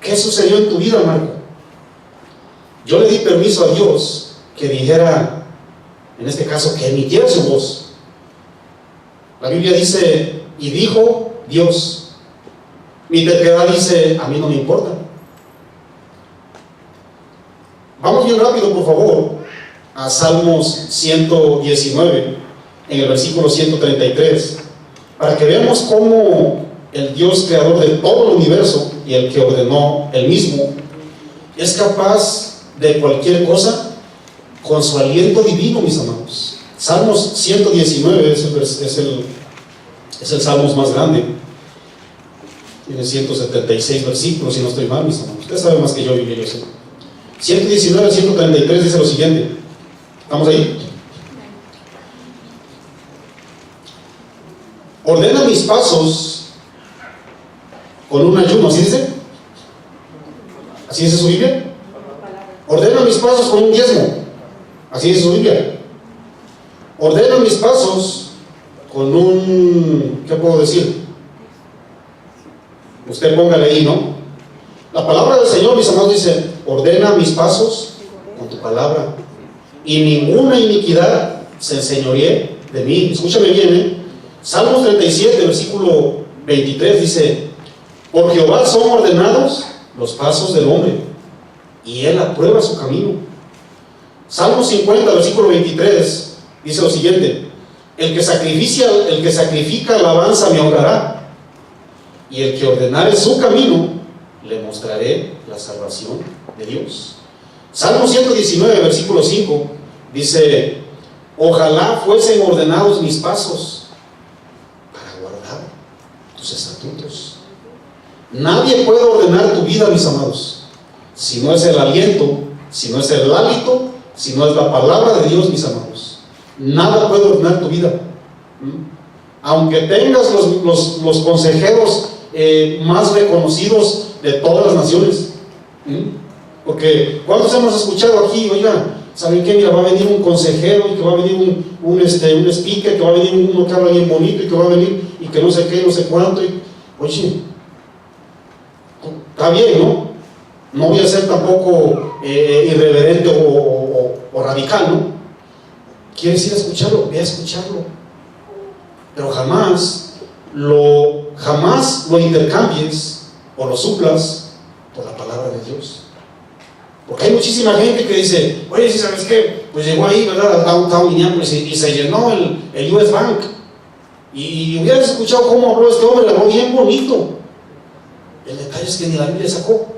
A: ¿qué sucedió en tu vida, Marco? Yo le di permiso a Dios que dijera, en este caso, que emitiera su voz. La Biblia dice, y dijo Dios. Mi terquedad dice, a mí no me importa. Vamos bien rápido, por favor, a Salmos 119, en el versículo 133, para que veamos cómo el Dios creador de todo el universo y el que ordenó él mismo es capaz de cualquier cosa con su aliento divino, mis amados. Salmos 119 es el Salmos más grande. Tiene 176 versículos, si no estoy mal, mis amados. Usted sabe más que yo, vivir eso. 119 al 133 dice lo siguiente. ¿Estamos ahí? Ordena mis pasos con un ayuno, ¿así dice? ¿Así dice su Biblia? Ordena mis pasos con un diezmo, así dice su Biblia. Ordena mis pasos con un, ¿qué puedo decir? Usted póngale ahí, ¿no? La palabra del Señor, mis amados, dice, ordena mis pasos con tu palabra, y ninguna iniquidad se enseñoree de mí. Escúchame bien, ¿eh? Salmos 37, versículo 23 dice, por Jehová son ordenados los pasos del hombre, y él aprueba su camino. Salmos 50, versículo 23 dice lo siguiente, el que sacrifica alabanza me honrará, y el que ordenare su camino le mostraré la salvación de Dios. Salmo 119, versículo 5 dice, ojalá fuesen ordenados mis pasos para guardar tus estatutos. Nadie puede ordenar tu vida, mis amados, si no es el aliento, si no es el hálito, si no es la palabra de Dios, mis amados. Nada puede ordenar tu vida. Aunque tengas los consejeros más reconocidos de todas las naciones. Porque ¿cuántos hemos escuchado aquí? Oiga, ¿saben qué? Mira, va a venir un consejero, y que va a venir un speaker, que va a venir uno que habla bien bonito, y que va a venir y que no sé qué, no sé cuánto. Oye, está bien, ¿no? No voy a ser tampoco irreverente o radical, ¿no? ¿Quieres ir a escucharlo? Ve a escucharlo. Pero jamás lo intercambies o lo suplas por la palabra de Dios. Porque hay muchísima gente que dice, oye, ¿sí sabes qué? Pues llegó ahí, ¿verdad?, al downtown Minneapolis, y se llenó el US Bank. Y hubieras escuchado cómo habló este hombre, le habló bien bonito. El detalle es que ni la Biblia sacó.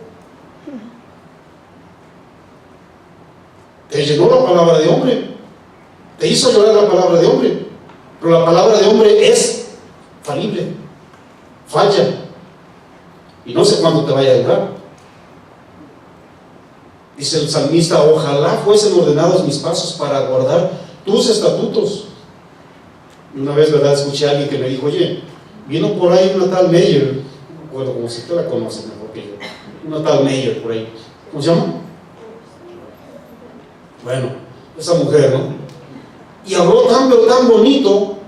A: Te llenó la palabra de hombre, te hizo llorar la palabra de hombre, pero la palabra de hombre es falible, falla, y no sé cuándo te vaya a durar. Dice el salmista, ojalá fuesen ordenados mis pasos para guardar tus estatutos. Y una vez, ¿verdad?, escuché a alguien que me dijo, oye, vino por ahí una tal Mayer, bueno, como si usted la conoce mejor que yo, una tal Mayer por ahí, ¿cómo se llama? Bueno, esa mujer, ¿no? Y habló pero tan bonito,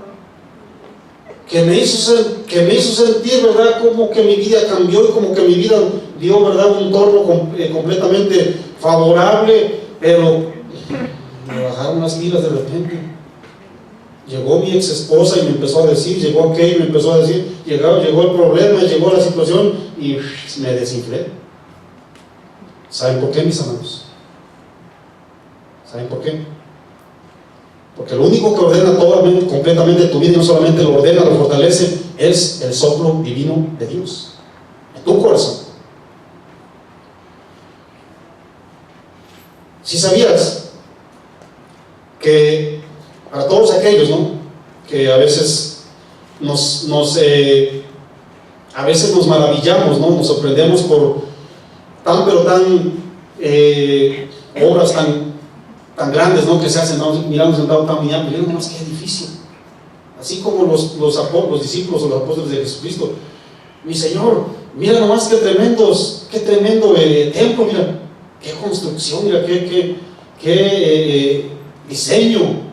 A: que me hizo sentir, ¿verdad?, como que mi vida cambió, y como que mi vida dio, ¿verdad?, un torno completamente favorable. Pero me bajaron las pilas de repente. Llegó mi ex esposa y me empezó a decir, llegó aquello y me empezó a decir, llegó el problema, llegó la situación, y me desinflé. ¿Saben por qué, mis amados? ¿Saben por qué? Porque lo único que ordena completamente tu vida, y no solamente lo ordena, lo fortalece, es el soplo divino de Dios en tu corazón. Si sabías que para todos aquellos, ¿no?, que a veces nos maravillamos, ¿no?, nos sorprendemos por obras tan grandes, ¿no?, que se hacen, ¿no?, mirando sentado tan bien, pero no más que edificio. Así como los discípulos o los apóstoles de Jesucristo. Mi Señor, mira nomás qué tremendo templo, mira. qué construcción, mira, qué diseño.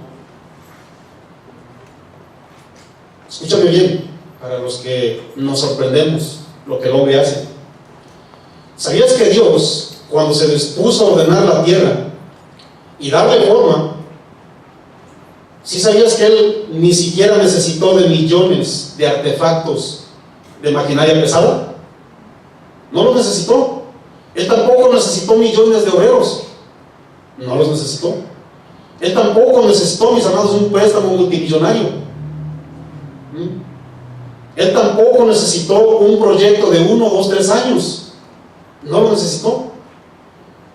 A: Escúchame bien, para los que nos sorprendemos lo que el hombre hace. ¿Sabías que Dios, cuando se dispuso a ordenar la tierra y darle forma, sí sabías que Él ni siquiera necesitó de millones de artefactos de maquinaria pesada? No los necesitó. Él tampoco necesitó millones de obreros. No los necesitó. Él tampoco necesitó, mis amados, un préstamo multimillonario. Él tampoco necesitó un proyecto de 1, 2, 3 años. No lo necesitó.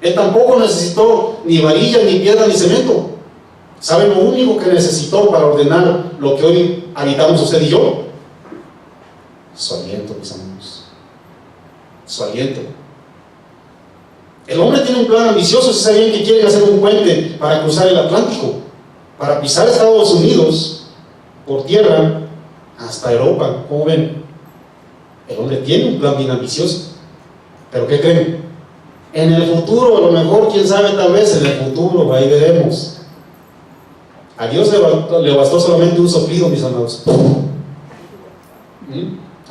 A: Él tampoco necesitó ni varilla, ni piedra, ni cemento. ¿Saben lo único que necesitó para ordenar lo que hoy habitamos usted y yo? Su aliento, mis amigos. Su aliento. El hombre tiene un plan ambicioso. Si sabían que quieren hacer un puente para cruzar el Atlántico, para pisar Estados Unidos por tierra hasta Europa. ¿Cómo ven? El hombre tiene un plan bien ambicioso. ¿Pero qué creen? En el futuro, a lo mejor, quién sabe, tal vez en el futuro, ahí veremos. A Dios le bastó solamente un soplido, mis amados.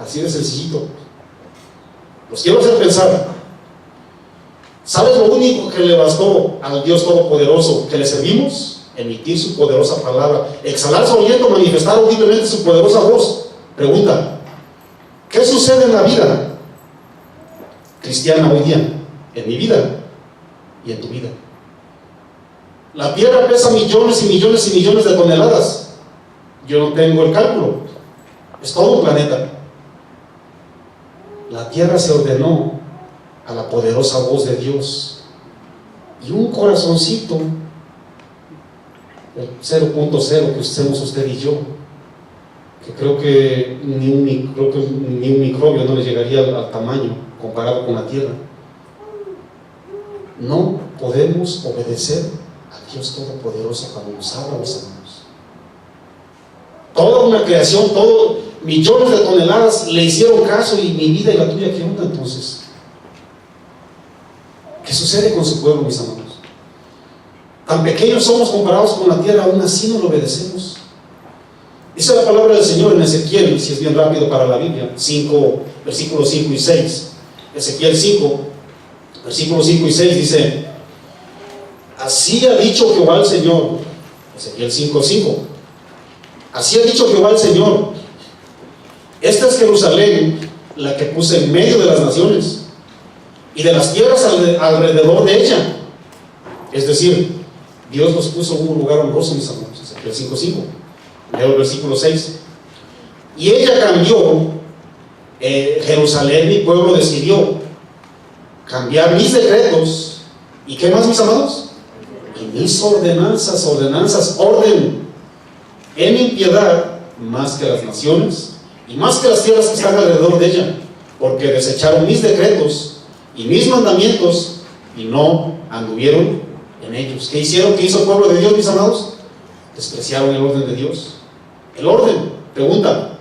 A: Así de sencillito. Los quiero hacer pensar. ¿Sabes lo único que le bastó al Dios Todopoderoso que le servimos? Emitir su poderosa palabra, exhalar su aliento, manifestar audiblemente su poderosa voz. Pregunta: ¿qué sucede en la vida cristiana hoy día? En mi vida y en tu vida. La tierra pesa millones y millones y millones de toneladas. Yo no tengo el cálculo. Es todo un planeta. La tierra se ordenó a la poderosa voz de Dios. Y un corazoncito, el 0.0 que usemos usted y yo, que creo que ni un microbio no le llegaría al tamaño comparado con la tierra. No podemos obedecer a Dios Todopoderoso cuando nos habla, mis hermanos. Toda una creación, millones de toneladas le hicieron caso, y mi vida y la tuya, ¿qué onda entonces? ¿Qué sucede con su pueblo, mis hermanos? Tan pequeños somos comparados con la tierra, aún así no lo obedecemos. Dice la palabra del Señor en Ezequiel, si es bien rápido para la Biblia, 5, versículos 5 y 6. Ezequiel 5, versículos 5 y 6 dice: así ha dicho Jehová el Señor. Ezequiel 5, 5. Así ha dicho Jehová el Señor: esta es Jerusalén, la que puse en medio de las naciones y de las tierras alrededor de ella. Es decir, Dios nos puso en un lugar honroso, mis hermanos. Ezequiel 5, 5. Leo el versículo 6. Y ella cambió, Jerusalén, mi pueblo, decidió cambiar mis decretos. ¿Y qué más, mis amados? Y mis ordenanzas, orden, en impiedad, más que las naciones y más que las tierras que están alrededor de ella, porque desecharon mis decretos y mis mandamientos y no anduvieron en ellos. ¿Qué hicieron? ¿Qué hizo el pueblo de Dios, mis amados? Despreciaron el orden de Dios. El orden, pregunta: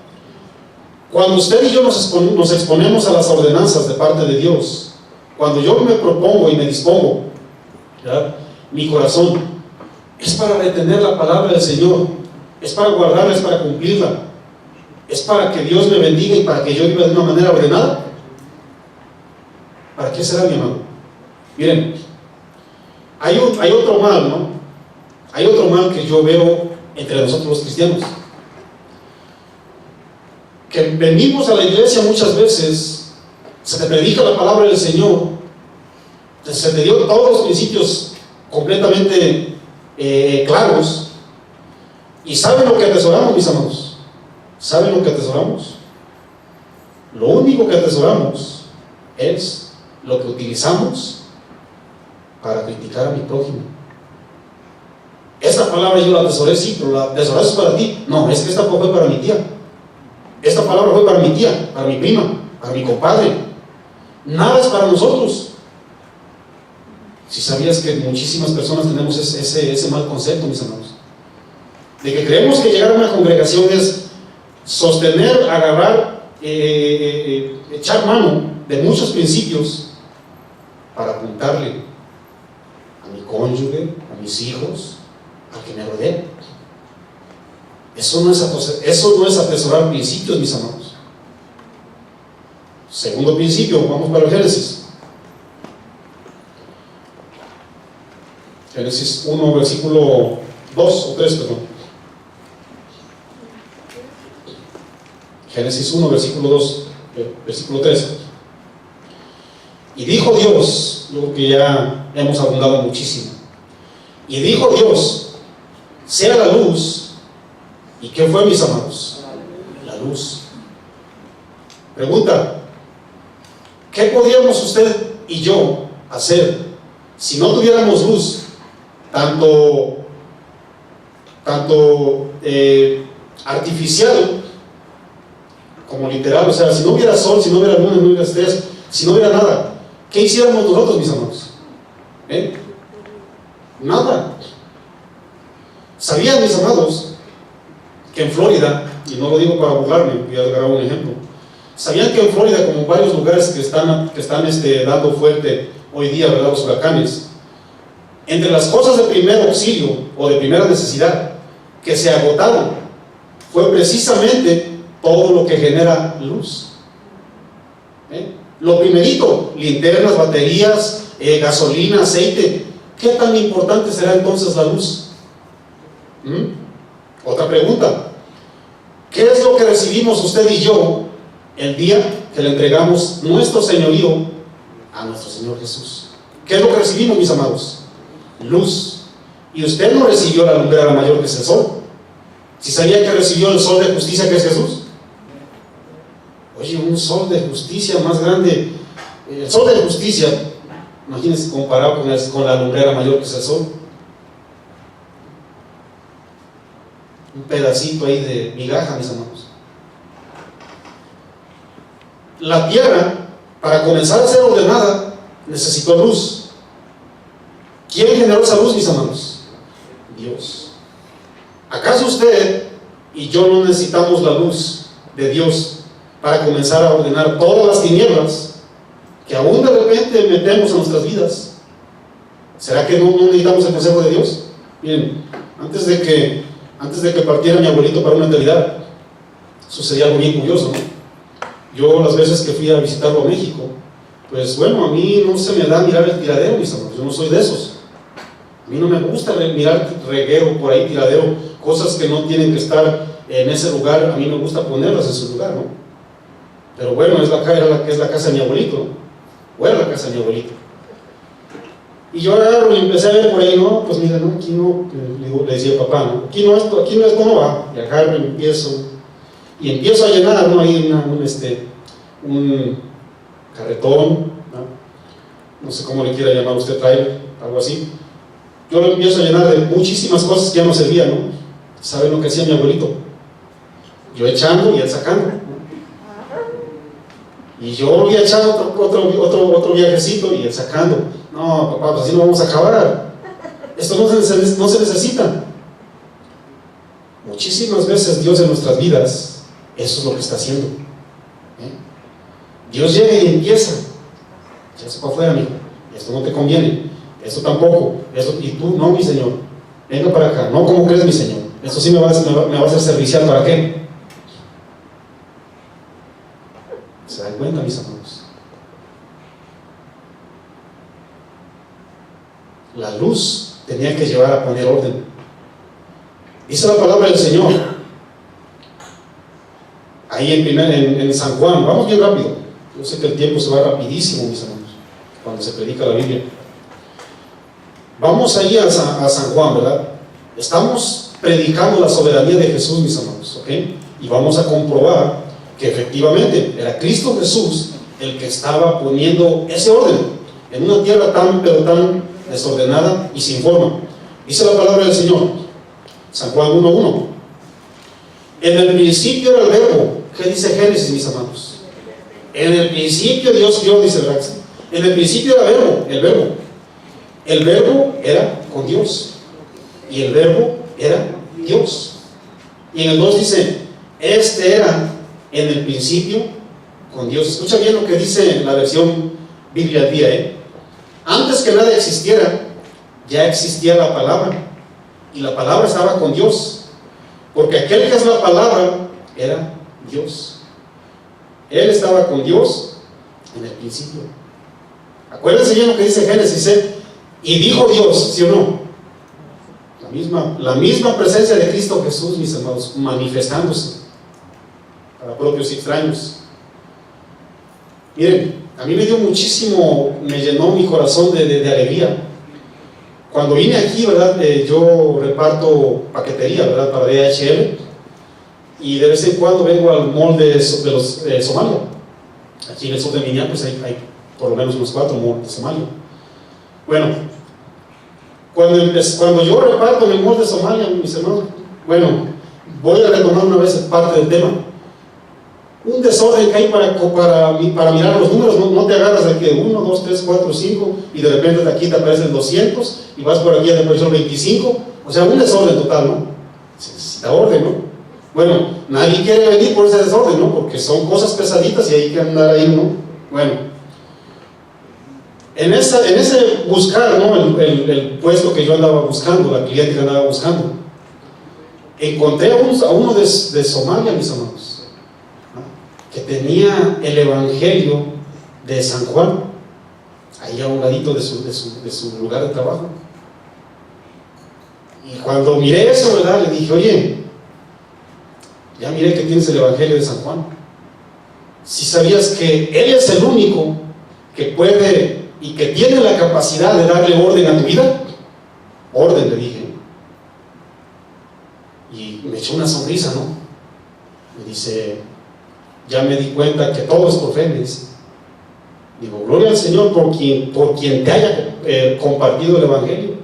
A: cuando usted y yo nos exponemos a las ordenanzas de parte de Dios, cuando yo me propongo y me dispongo, ¿verdad?, mi corazón es para retener la palabra del Señor, es para guardarla, es para cumplirla, es para que Dios me bendiga y para que yo viva de una manera ordenada. ¿Para qué será, mi hermano? Miren, hay otro mal, ¿no? Hay otro mal que yo veo entre nosotros los cristianos, que venimos a la iglesia muchas veces, se te predica la palabra del Señor, se te dio todos los principios completamente claros, y ¿saben lo que atesoramos, mis amados? ¿Saben lo que atesoramos? Lo único que atesoramos es lo que utilizamos para criticar a mi prójimo. Esta palabra yo la atesoré, sí, pero la atesoraste para ti. No, es que esta fue para mi tía. Esta palabra fue para mi tía, para mi prima, para mi compadre. Nada es para nosotros. Si sabías que muchísimas personas tenemos ese mal concepto, mis hermanos, de que creemos que llegar a una congregación es sostener, agarrar, echar mano de muchos principios para apuntarle a mi cónyuge, a mis hijos, a que me rodea. Eso no es atesorar principios, mis amados. Segundo principio, vamos para el Génesis. Génesis 1, versículo 2 o 3, perdón. Génesis 1, versículo 2, versículo 3. Y dijo Dios, yo creo que ya hemos abundado muchísimo. Y dijo Dios, sea la luz. ¿Y qué fue, mis amados? La luz. Pregunta: ¿qué podríamos usted y yo hacer si no tuviéramos luz? Tanto artificial como literal. O sea, si no hubiera sol, si no hubiera luna, no hubiera estrellas, si no hubiera nada, ¿qué hiciéramos nosotros, mis amados? Nada. ¿Sabían, mis amados, que en Florida, y no lo digo para burlarme, voy a agarrar un ejemplo, sabían que en Florida, como en varios lugares que están dando fuerte hoy día, ¿verdad?, los huracanes, entre las cosas de primer auxilio o de primera necesidad que se agotaron fue precisamente todo lo que genera luz? Lo primerito: linternas, baterías, gasolina, aceite. ¿Qué tan importante será entonces la luz? Otra pregunta: ¿qué es lo que recibimos usted y yo el día que le entregamos nuestro señorío a nuestro Señor Jesús? ¿Qué es lo que recibimos, mis amados? Luz. Y usted no recibió la lumbrera mayor que es el sol. ¿Si sabía que recibió el sol de justicia que es Jesús? Oye, un sol de justicia más grande. El sol de justicia, imagínense comparado con la lumbrera mayor que es el sol. Un pedacito ahí de migaja, mis amados. La tierra, para comenzar a ser ordenada, necesitó luz. ¿Quién generó esa luz, mis amados? Dios. ¿Acaso usted y yo no necesitamos la luz de Dios para comenzar a ordenar todas las tinieblas que aún de repente metemos en nuestras vidas? ¿Será que no necesitamos el consejo de Dios? Miren, antes de que partiera mi abuelito para una eternidad, sucedía algo bien curioso, ¿no? Yo, las veces que fui a visitarlo a México, pues bueno, a mí no se me da mirar el tiradero, mis amigos. Yo no soy de esos. A mí no me gusta mirar reguero por ahí, tiradero, cosas que no tienen que estar en ese lugar. A mí me gusta ponerlas en su lugar, ¿no? Pero bueno, es la casa de mi abuelito, ¿no? O era la casa de mi abuelito. Y yo agarro y empecé a ver por ahí, no, pues mira, no, aquí no, le decía el papá, ¿no? Aquí no esto no va. Y agarro y empiezo a llenar, ¿no? Ahí un carretón, no sé cómo le quiera llamar usted, trailer, algo así. Yo lo empiezo a llenar de muchísimas cosas que ya no servían, ¿no? ¿Saben lo que hacía mi abuelito? Yo echando y él sacando, ¿no? Y yo volví a echar otro viajecito y él sacando. No, papá, pues así no vamos a acabar. Esto no se necesita. Muchísimas veces Dios en nuestras vidas, eso es lo que está haciendo. Dios llega y empieza. Échase para afuera, amigo. Esto no te conviene. Esto tampoco. Y tú, no, mi Señor. Venga para acá. No, ¿cómo crees, mi Señor? Esto sí me va a hacer servicial. ¿Para qué? ¿Se dan cuenta, mis amados? La luz tenía que llevar a poner orden. Dice la palabra del Señor ahí en San Juan. Vamos bien rápido. Yo sé que el tiempo se va rapidísimo, mis hermanos, cuando se predica la Biblia. Vamos ahí a San Juan, ¿verdad? Estamos predicando la soberanía de Jesús, mis hermanos, ¿ok? Y vamos a comprobar que efectivamente era Cristo Jesús el que estaba poniendo ese orden en una tierra tan desordenada y sin forma. Dice la palabra del Señor, San Juan 1:1. En el principio era el verbo. ¿Qué dice Génesis, mis amados? En el principio Dios vio, dice Rax. En el principio era el verbo. El verbo era con Dios. Y el verbo era Dios. Y en el 2 dice, este era en el principio con Dios. Escucha bien lo que dice la versión Biblia al día, Antes que nada existiera, ya existía la palabra, y la palabra estaba con Dios, porque aquel que es la palabra era Dios. Él estaba con Dios en el principio. Acuérdense bien lo que dice Génesis, y dijo Dios, ¿sí o no? La misma presencia de Cristo Jesús, mis hermanos, manifestándose para propios y extraños. Miren, a mí me dio muchísimo, me llenó mi corazón de alegría. Cuando vine aquí, ¿verdad? Yo reparto paquetería, ¿verdad? Para DHL, y de vez en cuando vengo al mall de Somalia. Aquí en el sur de Minneapolis hay por lo menos unos 4 malls de Somalia. Bueno, cuando yo reparto en el mall de Somalia, mis hermanos, bueno, voy a retomar una vez parte del tema. Un desorden que hay para mirar los números, no te agarras de que 1, 2, 3, 4, 5 y de repente de aquí te aparece el 200 y vas por aquí a la posición 25, o sea, un desorden total, ¿no? Se necesita orden, ¿no? Bueno, nadie quiere venir por ese desorden, ¿no? Porque son cosas pesaditas y hay que andar ahí, ¿no? Bueno, en ese buscar, ¿no? El puesto que yo andaba buscando, la cliente que andaba buscando, encontré a uno de Somalia, mis hermanos, que tenía el Evangelio de San Juan ahí a un ladito de su lugar de trabajo. Y cuando miré eso, ¿verdad? Le dije, oye, ya miré que tienes el Evangelio de San Juan. Si sabías que Él es el único que puede y que tiene la capacidad de darle orden a tu vida. Orden, le dije. Y me echó una sonrisa, ¿no? Me dice, ya me di cuenta que todo es por fe, me dice. Digo, gloria al Señor por quien te haya compartido el Evangelio.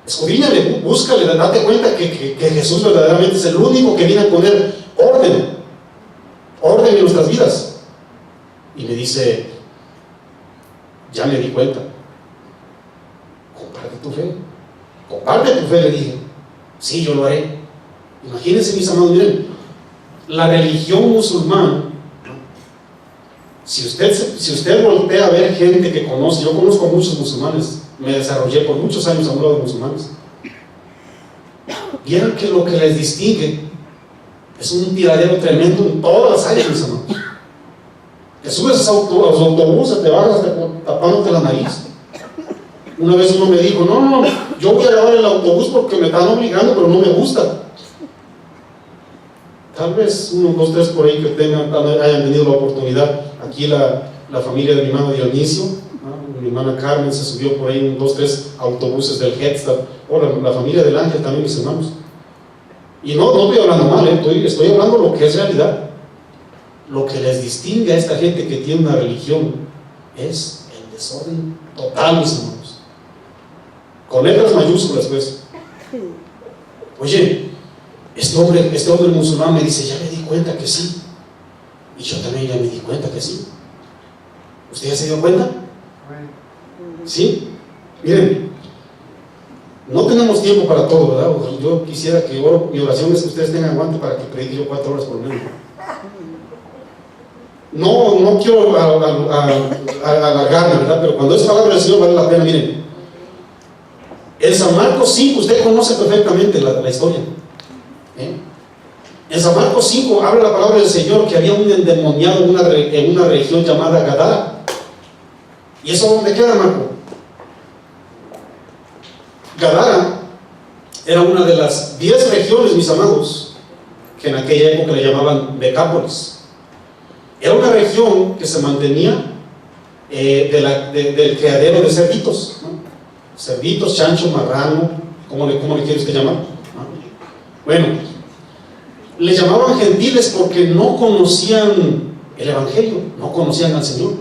A: Escudriñale, búscale, date cuenta que Jesús verdaderamente es el único que viene a poner orden en nuestras vidas. Y me dice, ya me di cuenta. Comparte tu fe, le dije. Sí, yo lo haré. Imagínense, mis amados, miren, la religión musulmana, si usted voltea a ver gente que conoce, yo conozco a muchos musulmanes, me desarrollé por muchos años a un lado de musulmanes, vieron que lo que les distingue es un tiradero tremendo en todas las áreas, mis amados. Te subes a los autobuses, te bajas tapándote la nariz. Una vez uno me dijo, no, yo voy a grabar el autobús porque me están obligando, pero no me gusta. Tal vez 1, 2, 3 por ahí que hayan tenido la oportunidad. Aquí la familia de mi hermano Dionisio, ¿no? Mi hermana Carmen se subió por ahí 1, 2, 3 autobuses del Headstart, o la familia del Ángel también, mis hermanos. Y no estoy hablando mal, estoy hablando lo que es realidad. Lo que les distingue a esta gente que tiene una religión es el desorden total, mis hermanos. Con letras mayúsculas, pues. Oye, este hombre musulmán me dice, ya me di cuenta que sí. Y yo también ya me di cuenta que sí. ¿Usted ya se dio cuenta? ¿Sí? Miren, no tenemos tiempo para todo, ¿verdad? Yo quisiera que mi oración es que ustedes tengan aguante para que predique yo 4 horas por menos. No quiero alargarme, ¿verdad? Pero cuando es palabra del Señor vale la pena. Miren, en San Marcos 5, usted conoce perfectamente la historia. En San Marcos 5 habla la palabra del Señor que había un endemoniado en una región llamada Gadara. ¿Y eso dónde queda, Marco? Gadara era una de las 10 regiones, mis amados, que en aquella época le llamaban Decápolis. Era una región que se mantenía del criadero de cerditos, ¿no? Cerditos, chancho, marrano, ¿cómo le quiere usted llamar? Bueno, le llamaban gentiles porque no conocían el Evangelio, no conocían al Señor.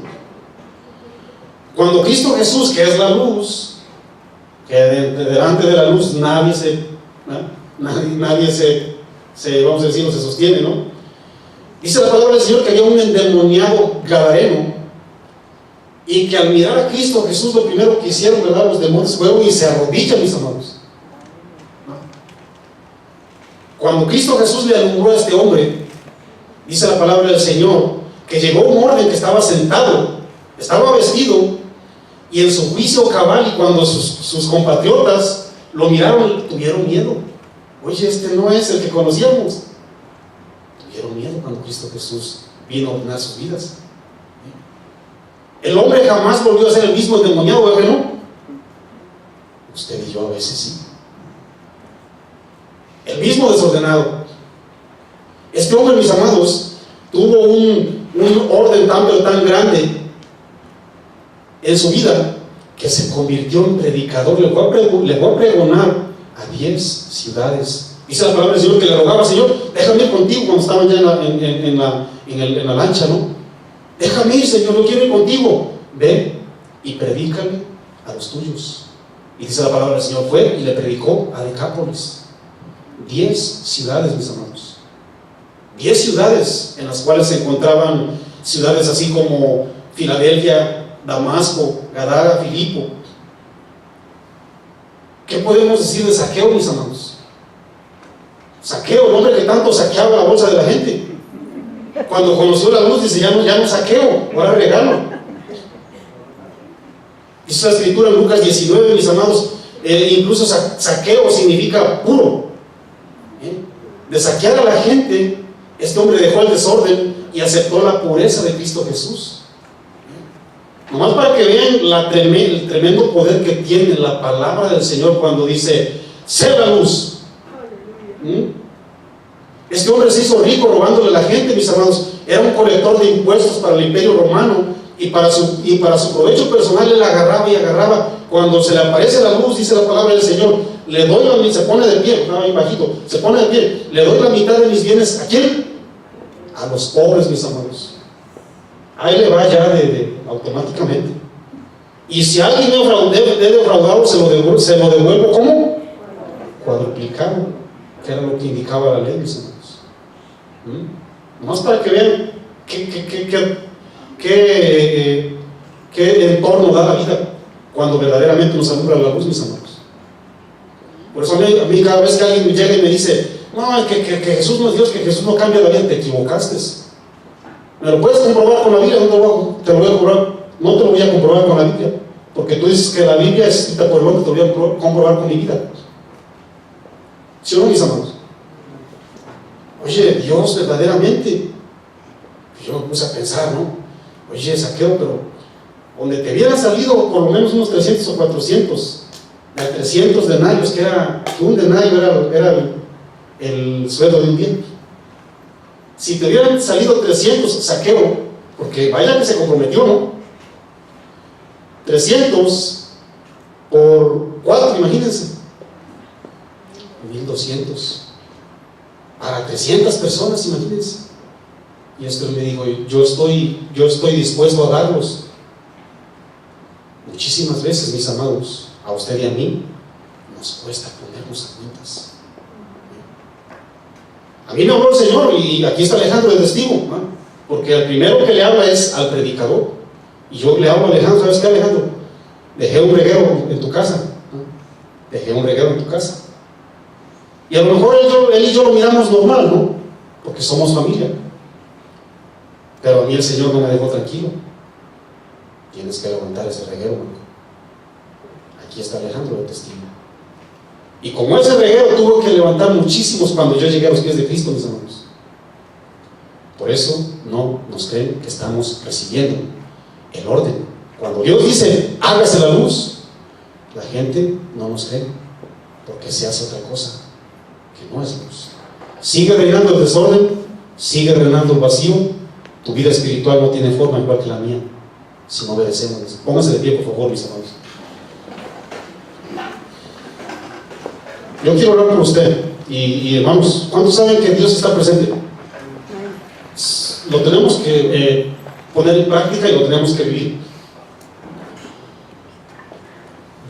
A: Cuando Cristo Jesús, que es la luz, que delante de la luz nadie se vamos a decirlo, se sostiene, ¿no? Dice la palabra del Señor que había un endemoniado gadareno y que al mirar a Cristo Jesús lo primero que hicieron, ¿verdad? Los demonios fueron y se arrodillan, mis hermanos. Cuando Cristo Jesús le alumbró a este hombre, dice la palabra del Señor que llegó un orden que estaba sentado, estaba vestido, y en su juicio cabal, y cuando sus compatriotas lo miraron, tuvieron miedo. Oye, este no es el que conocíamos. Tuvieron miedo cuando Cristo Jesús vino a ordenar sus vidas. El hombre jamás volvió a ser el mismo endemoniado, ¿verdad que no? Usted y yo a veces sí. El mismo desordenado. Este hombre, mis amados, tuvo un orden tan grande en su vida que se convirtió en predicador. Le fue a pregonar a 10 ciudades. Dice la palabra del Señor que le rogaba: Señor, déjame ir contigo, cuando estaban ya en la lancha, ¿no? Déjame ir, Señor, no quiero ir contigo. Ve y predícale a los tuyos. Y dice la palabra del Señor, fue y le predicó a Decápolis. 10 ciudades, mis amados. 10 ciudades en las cuales se encontraban ciudades así como Filadelfia, Damasco, Gadara, Filipo. ¿Qué podemos decir de Zaqueo, mis amados? Zaqueo, el hombre que tanto saqueaba la bolsa de la gente, cuando conoció la luz dice: ya no saqueo, ahora regalo. Dice la escritura en Lucas 19, mis amados, incluso saqueo significa puro. De saquear a la gente, este hombre dejó el desorden y aceptó la pureza de Cristo Jesús. Nomás para que vean el tremendo poder que tiene la palabra del Señor cuando dice: sé la luz. Este hombre se hizo rico robándole a la gente, mis amados. Era un colector de impuestos para el Imperio Romano, y para su provecho personal él agarraba y agarraba. Cuando se le aparece la luz, dice la palabra del Señor, le doy se pone de pie, estaba bien bajito, se pone de pie, le doy la mitad de mis bienes. ¿A quién? A los pobres, mis amados. Ahí le va ya automáticamente. Y si alguien debe defraudarlo, se lo devuelvo, ¿cómo? Cuadruplicado, que era lo que indicaba la ley, mis amados. Nomás para que vean qué entorno da la vida cuando verdaderamente nos alumbra la luz, mis amados. Por eso a mí cada vez que alguien llega y me dice: no, que Jesús no es Dios, que Jesús no cambia la vida, te equivocaste. ¿Me lo puedes comprobar con la Biblia? No te lo voy a comprobar con la Biblia, porque tú dices que la Biblia es escrita por el hombre, te lo voy a comprobar con mi vida. ¿Sí o no, mis amados? Oye, Dios verdaderamente. Yo me puse a pensar, ¿no? Oye, Zaqueo, pero donde te hubieran salido por lo menos unos 300 o 400, de 300 denarios, que un denario era el sueldo de un día. Si te hubieran salido 300, Zaqueo, porque vaya que se comprometió, ¿no? 300 por 4, imagínense, 1200 para 300 personas, imagínense. Y esto me dijo: yo estoy dispuesto a darlos. Muchísimas veces, mis amados, a usted y a mí nos cuesta ponernos a cuentas. A mí me habló el Señor, y aquí está Alejandro de testigo, ¿no? Porque el primero que le habla es al predicador, y yo le hablo a Alejandro: ¿sabes qué, Alejandro? Dejé un reguero en tu casa, ¿no? Dejé un reguero en tu casa. Y a lo mejor él y yo lo miramos normal, ¿no? Porque somos familia. Pero a mí el Señor no me dejó tranquilo. Tienes que levantar ese reguero, Marco. Aquí está Alejandro de testigo. Y como ese reguero tuvo que levantar muchísimos cuando yo llegué a los pies de Cristo, mis hermanos. Por eso no nos creen que estamos recibiendo el orden. Cuando Dios dice: hágase la luz, la gente no nos cree, porque se hace otra cosa que no es luz. Sigue reinando el desorden, sigue reinando el vacío. Tu vida espiritual no tiene forma igual que la mía si no obedecemos. Pónganse de pie, por favor, mis hermanos. Yo quiero hablar con usted. Y hermanos, ¿cuántos saben que Dios está presente? Lo tenemos que poner en práctica y lo tenemos que vivir.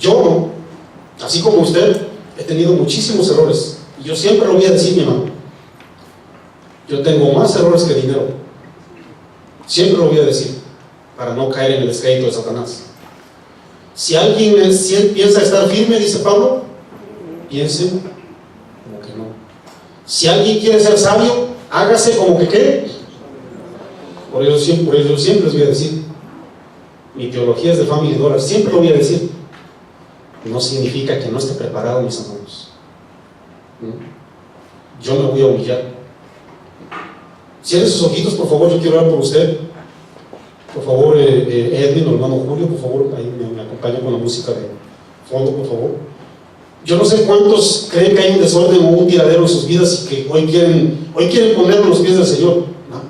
A: Yo, así como usted, he tenido muchísimos errores. Y yo siempre lo voy a decir, mi hermano. Yo tengo más errores que dinero. Siempre lo voy a decir, para no caer en el descrédito de Satanás. Si alguien piensa estar firme, dice Pablo, piense como que no. Si alguien quiere ser sabio, hágase como que ¿qué? Por eso siempre les voy a decir, mi teología es de Family Dollar, siempre lo voy a decir. No significa que no esté preparado, mis hermanos. Yo me voy a humillar. Cierre sus ojitos, por favor, yo quiero orar por usted. Por favor, Edwin, hermano Julio, por favor, ahí me acompaña con la música de fondo, por favor. Yo no sé cuántos creen que hay un desorden o un tiradero en sus vidas y que hoy quieren ponerlo en los pies del Señor. ¿No?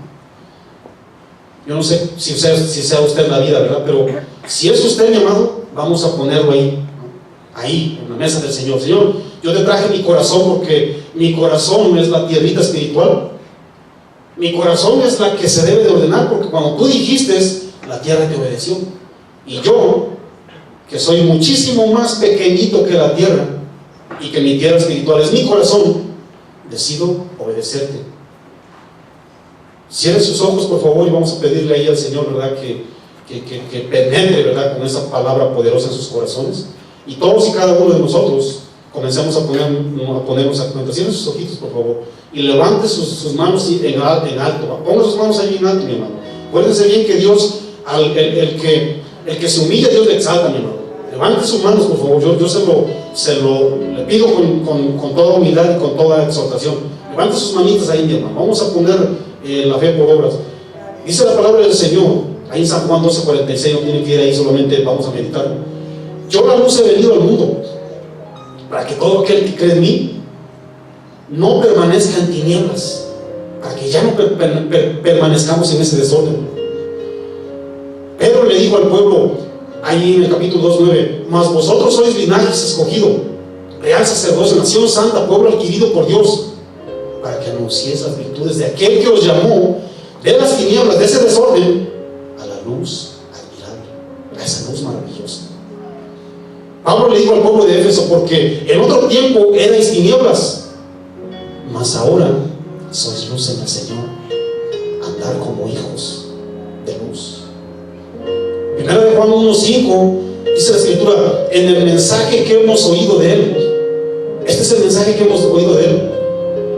A: Yo no sé si sea usted la vida, ¿verdad? Pero si es usted, mi amado, vamos a ponerlo ahí, ¿no? Ahí, en la mesa del Señor. Señor, yo te traje mi corazón porque mi corazón es la tierrita espiritual. Mi corazón es la que se debe de ordenar, porque cuando tú dijiste, la tierra te obedeció. Y yo, que soy muchísimo más pequeñito que la tierra, y que mi tierra espiritual es mi corazón, decido obedecerte. Cierre sus ojos, por favor, y vamos a pedirle ahí al Señor, ¿verdad? Que penetre, ¿verdad? Con esa palabra poderosa en sus corazones. Y todos y cada uno de nosotros comencemos a ponernos a cuenta. Cierre sus ojitos, por favor, y levante sus manos en alto. Ponga sus manos ahí en alto, mi hermano. Acuérdense bien que Dios, el que se humilla, Dios le exalta, mi hermano. Levante sus manos, por favor. Yo le pido con toda humildad y con toda exhortación. Levante sus manitas ahí, mi hermano. Vamos a poner la fe por obras. Dice la palabra del Señor, ahí en San Juan 12:46, no tienen que ir ahí, solamente vamos a meditar. Yo la luz he venido al mundo, para que todo aquel que cree en mí no permanezca en tinieblas, para que ya no permanezcamos en ese desorden. Pedro le dijo al pueblo, ahí en el capítulo 2:9, mas vosotros sois linaje escogido, real sacerdocio, nación santa, pueblo adquirido por Dios, para que anunciéis las virtudes de aquel que os llamó de las tinieblas, de ese desorden, a la luz admirable, a esa luz maravillosa. Pablo le dijo al pueblo de Éfeso, porque en otro tiempo erais tinieblas, mas ahora sois luz en el Señor, andar como hijos de luz. Primero de Juan 1:5 dice la Escritura, en el mensaje que hemos oído de Él. Este es el mensaje que hemos oído de Él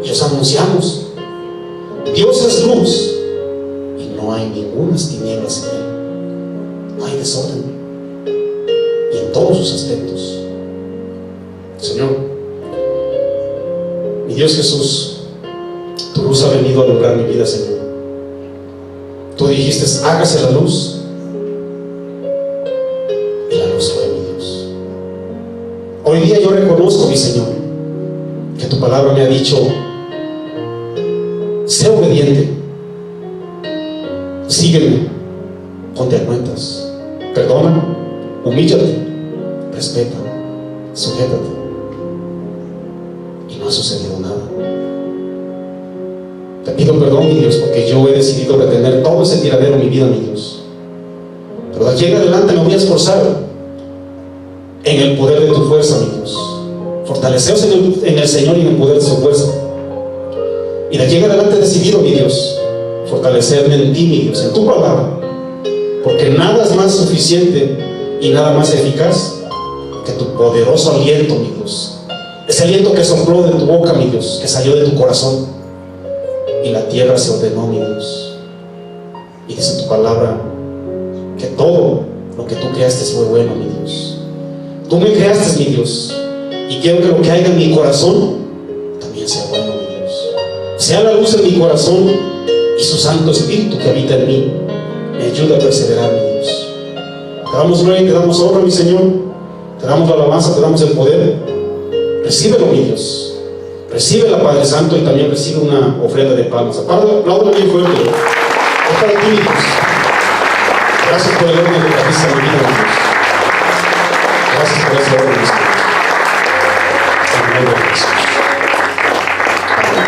A: y os anunciamos. Dios es luz y no hay ninguna tinieblas en Él. No hay desorden, y en todos sus aspectos. Señor, mi Dios Jesús, tu luz ha venido a alumbrar mi vida, Señor. Tú dijiste, hágase la luz, y la luz fue, mi Dios. Hoy día yo reconozco, mi Señor, que tu palabra me ha dicho, sé obediente, sígueme, ponte a cuentas, perdona, humíllate, respeta, sujétate. Y no ha sucedido nada. Te pido perdón, mi Dios, porque yo he decidido retener todo ese tiradero en mi vida, mi Dios. Pero de aquí en adelante me voy a esforzar en el poder de tu fuerza, mi Dios. Fortaleceos en el Señor y en el poder de su fuerza. Y de aquí en adelante he decidido, mi Dios, fortalecerme en ti, mi Dios, en tu palabra. Porque nada es más suficiente y nada más eficaz que tu poderoso aliento, mi Dios. Ese aliento que sopló de tu boca, mi Dios, que salió de tu corazón. Y la tierra se ordenó, mi Dios. Y dice tu palabra que todo lo que tú creaste fue bueno, mi Dios. Tú me creaste, mi Dios, y quiero que lo que haya en mi corazón también sea bueno, mi Dios. Sea la luz en mi corazón y su Santo Espíritu que habita en mí me ayuda a perseverar, mi Dios. Te damos gloria y te damos honra, mi Señor. Te damos la alabanza, te damos el poder. Recíbelo, mi Dios. Recibe la Padre Santo y también recibe una ofrenda de palmas. Apláudalo bien fuerte. Es para ti, mi Dios. Gracias por el orden que trajiste a mi vida, mi Dios. Gracias por ese orden, mi Señor. En el nombre de Jesús. Amén.